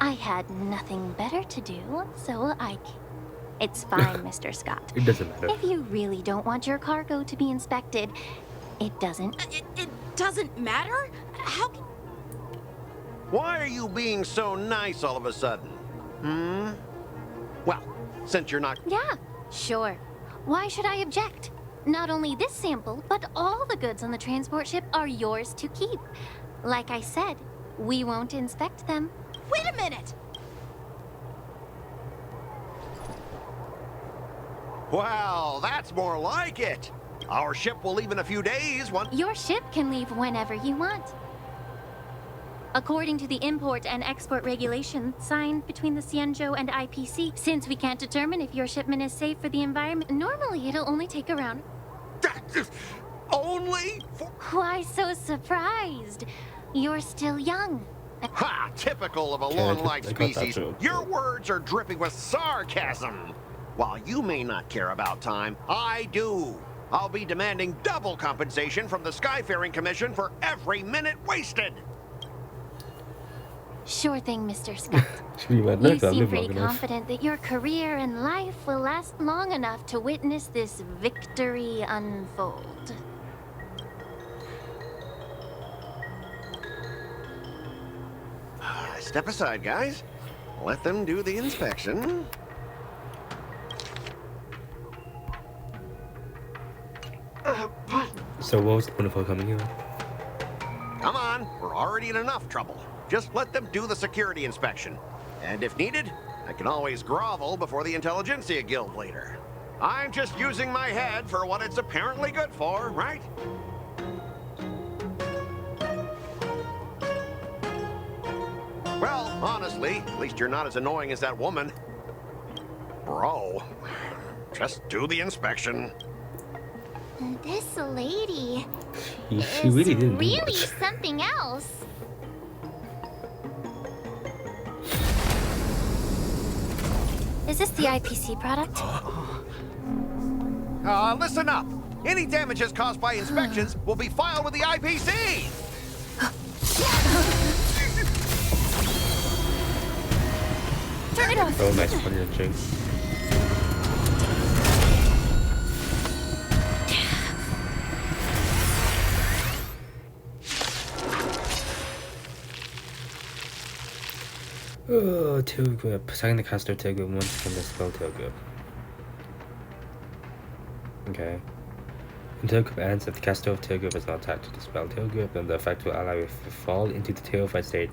[SPEAKER 2] I had nothing better to do, so I came. It's fine, Mr. Scott.
[SPEAKER 1] It doesn't matter.
[SPEAKER 2] If you really don't want your cargo to be inspected, it doesn't.
[SPEAKER 9] It doesn't matter? How can...
[SPEAKER 18] Why are you being so nice all of a sudden? Well, since you're not...
[SPEAKER 2] Yeah, sure. Why should I object? Not only this sample, but all the goods on the transport ship are yours to keep. Like I said, we won't inspect them.
[SPEAKER 9] Wait a minute!
[SPEAKER 18] Well, that's more like it. Our ship will leave in a few days once...
[SPEAKER 2] Your ship can leave whenever you want.
[SPEAKER 8] According to the import and export regulation signed between the Xianzhou and IPC, since we can't determine if your shipment is safe for the environment, normally it'll only take around...
[SPEAKER 18] Only?
[SPEAKER 8] Why so surprised? You're still young.
[SPEAKER 18] Ha! Typical of a long-lived species. Your words are dripping with sarcasm. While you may not care about time, I do. I'll be demanding double compensation from the Skyfaring Commission for every minute wasted.
[SPEAKER 8] Sure thing, Mr. Scott. You seem pretty confident that your career and life will last long enough to witness this victory unfold.
[SPEAKER 18] Step aside, guys. Let them do the inspection.
[SPEAKER 1] So what was the point of her coming here?
[SPEAKER 18] Come on, we're already in enough trouble. Just let them do the security inspection. And if needed, I can always grovel before the Intelligentsia Guild later. I'm just using my head for what it's apparently good for, right? Well, honestly, at least you're not as annoying as that woman. Bro, just do the inspection.
[SPEAKER 2] This lady
[SPEAKER 1] She really didn't do
[SPEAKER 2] really
[SPEAKER 1] much.
[SPEAKER 2] something else.
[SPEAKER 8] Is this the IPC product?
[SPEAKER 18] Listen up. Any damages caused by inspections will be filed with the IPC.
[SPEAKER 8] Turn it off.
[SPEAKER 1] Oh, nice funny drink. Oh, tail grip. Second the caster tail grip once can dispel tail grip. Okay. When tail grip ends, if the caster of tail grip is not attached to dispel tail grip, then the effect will allow it to fall into the tail fight state.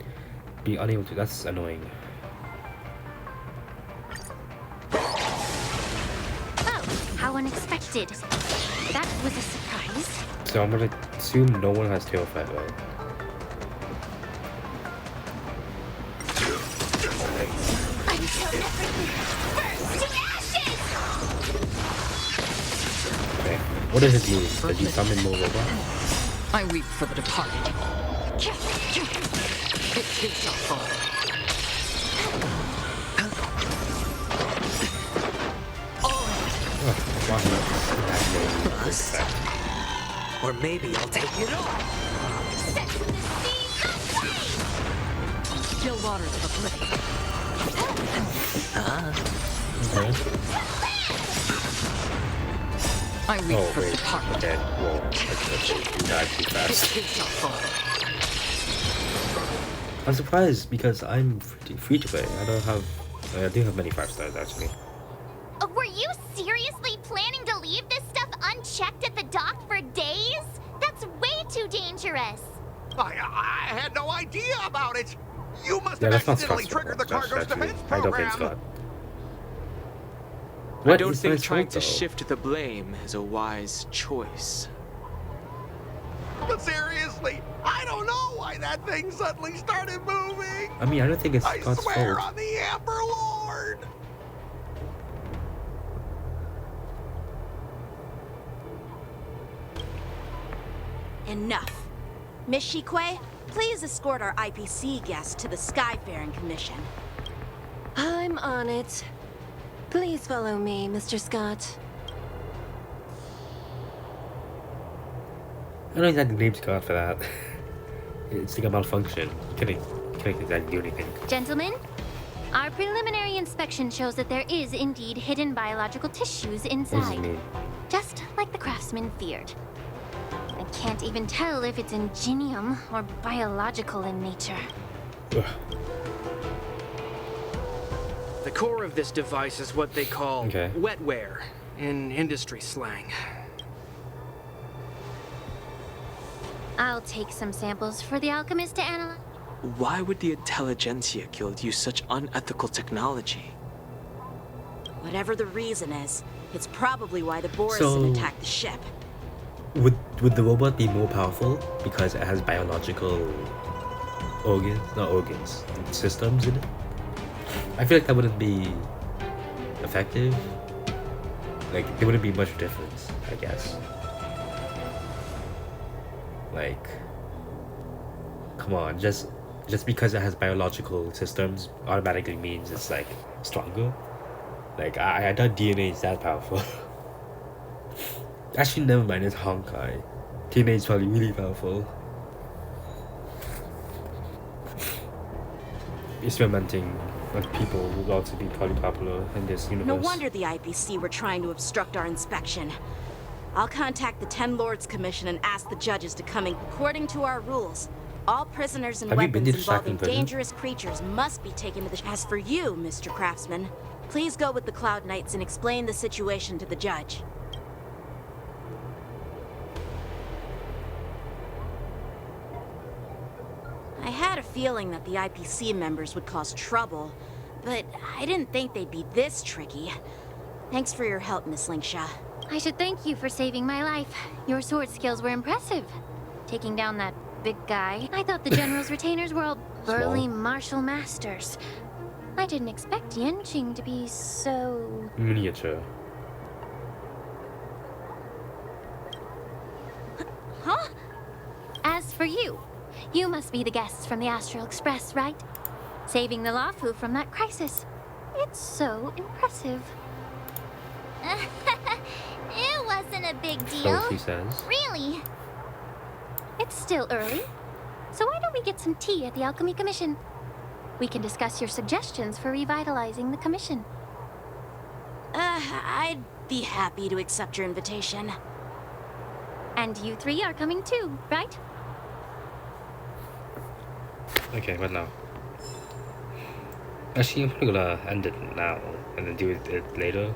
[SPEAKER 1] Be unable to. That's annoying.
[SPEAKER 8] Oh, how unexpected. That was a surprise.
[SPEAKER 1] So I'm gonna assume no one has tail fight, right? Okay. What does it mean? Does he summon more robots?
[SPEAKER 11] I weep for the departed. It too shall fall.
[SPEAKER 20] Or maybe I'll take it all.
[SPEAKER 11] Still waters of oblivion.
[SPEAKER 1] Okay.
[SPEAKER 11] I weep for the
[SPEAKER 1] wait.
[SPEAKER 11] departed.
[SPEAKER 1] Okay. Whoa. Okay. You died too
[SPEAKER 11] It
[SPEAKER 1] fast.
[SPEAKER 11] too shall fall.
[SPEAKER 1] I'm surprised because I'm free to play. I do have many 5 stars actually.
[SPEAKER 2] Were you seriously planning to leave this stuff unchecked at the dock for days? That's way too dangerous.
[SPEAKER 18] I had no idea about it. You must
[SPEAKER 1] Yeah,
[SPEAKER 18] have
[SPEAKER 1] that's not
[SPEAKER 18] accidentally
[SPEAKER 1] Scott's fault.
[SPEAKER 18] triggered the
[SPEAKER 1] That's
[SPEAKER 18] cargo's
[SPEAKER 1] actually,
[SPEAKER 18] defense
[SPEAKER 1] I don't think
[SPEAKER 18] program.
[SPEAKER 1] Scott.
[SPEAKER 5] I
[SPEAKER 1] What
[SPEAKER 5] don't
[SPEAKER 1] is
[SPEAKER 5] think
[SPEAKER 1] my
[SPEAKER 5] trying
[SPEAKER 1] fault,
[SPEAKER 5] to
[SPEAKER 1] though?
[SPEAKER 5] shift the blame is a wise choice.
[SPEAKER 18] But seriously, I don't know why that thing suddenly started moving.
[SPEAKER 1] I mean, I don't think it's
[SPEAKER 18] I
[SPEAKER 1] Scott's
[SPEAKER 18] swear
[SPEAKER 1] fault.
[SPEAKER 18] on the Emperor Lord.
[SPEAKER 9] Enough. Miss Shikwe, please escort our IPC guest to the Skyfaring Commission.
[SPEAKER 19] I'm on it. Please follow me, Mr. Scott.
[SPEAKER 1] I don't exactly blame Scott for that. It's like a malfunction. You couldn't exactly do anything.
[SPEAKER 8] Gentlemen, our preliminary inspection shows that there is indeed hidden biological tissues
[SPEAKER 1] What does it
[SPEAKER 8] inside.
[SPEAKER 1] mean?
[SPEAKER 8] Just like the craftsman feared. I can't even tell if it's ingenium or biological in nature.
[SPEAKER 1] Ugh.
[SPEAKER 20] The core of this device is what they call wetware in industry slang.
[SPEAKER 8] I'll take some samples for the alchemist to analyze.
[SPEAKER 5] Why would the Intelligentsia Guild use such unethical technology?
[SPEAKER 9] Whatever the reason is, it's probably why the Borison attacked the ship.
[SPEAKER 1] Would the robot be more powerful because it has biological organs, systems in it. I feel like that wouldn't be effective. Like, there wouldn't be much difference, I guess. Like, come on, just because it has biological systems automatically means it's like stronger. Like, I thought DNA is that powerful. Actually, never mind, it's Honkai. DNA is probably really powerful. Experimenting with people would also be probably popular in this universe.
[SPEAKER 9] No wonder the IPC were trying to obstruct our inspection. I'll contact the Ten Lords Commission and ask the judges to come in. According to our rules, all prisoners and weapons involving dangerous creatures must be taken to the... As for you, Mr. Craftsman, please go with the Cloud Knights and explain the situation to the judge. I had a feeling that the IPC members would cause trouble, but I didn't think they'd be this tricky. Thanks for your help, Miss Lingsha.
[SPEAKER 8] I should thank you for saving my life. Your sword skills were impressive. Taking down that big guy. I thought the General's retainers were all burly martial masters. I didn't expect Yanqing to be so...
[SPEAKER 1] miniature.
[SPEAKER 8] Huh? As for you, you must be the guests from the Astral Express, right? Saving the Lafu from that crisis. It's so impressive.
[SPEAKER 2] It wasn't a big deal.
[SPEAKER 1] So she says.
[SPEAKER 2] Really?
[SPEAKER 8] It's still early. So why don't we get some tea at the Alchemy Commission? We can discuss your suggestions for revitalizing the commission.
[SPEAKER 9] I'd be happy to accept your invitation.
[SPEAKER 8] And you three are coming too, right?
[SPEAKER 1] Okay, what now? Actually, I'm probably gonna end it now and then do it later.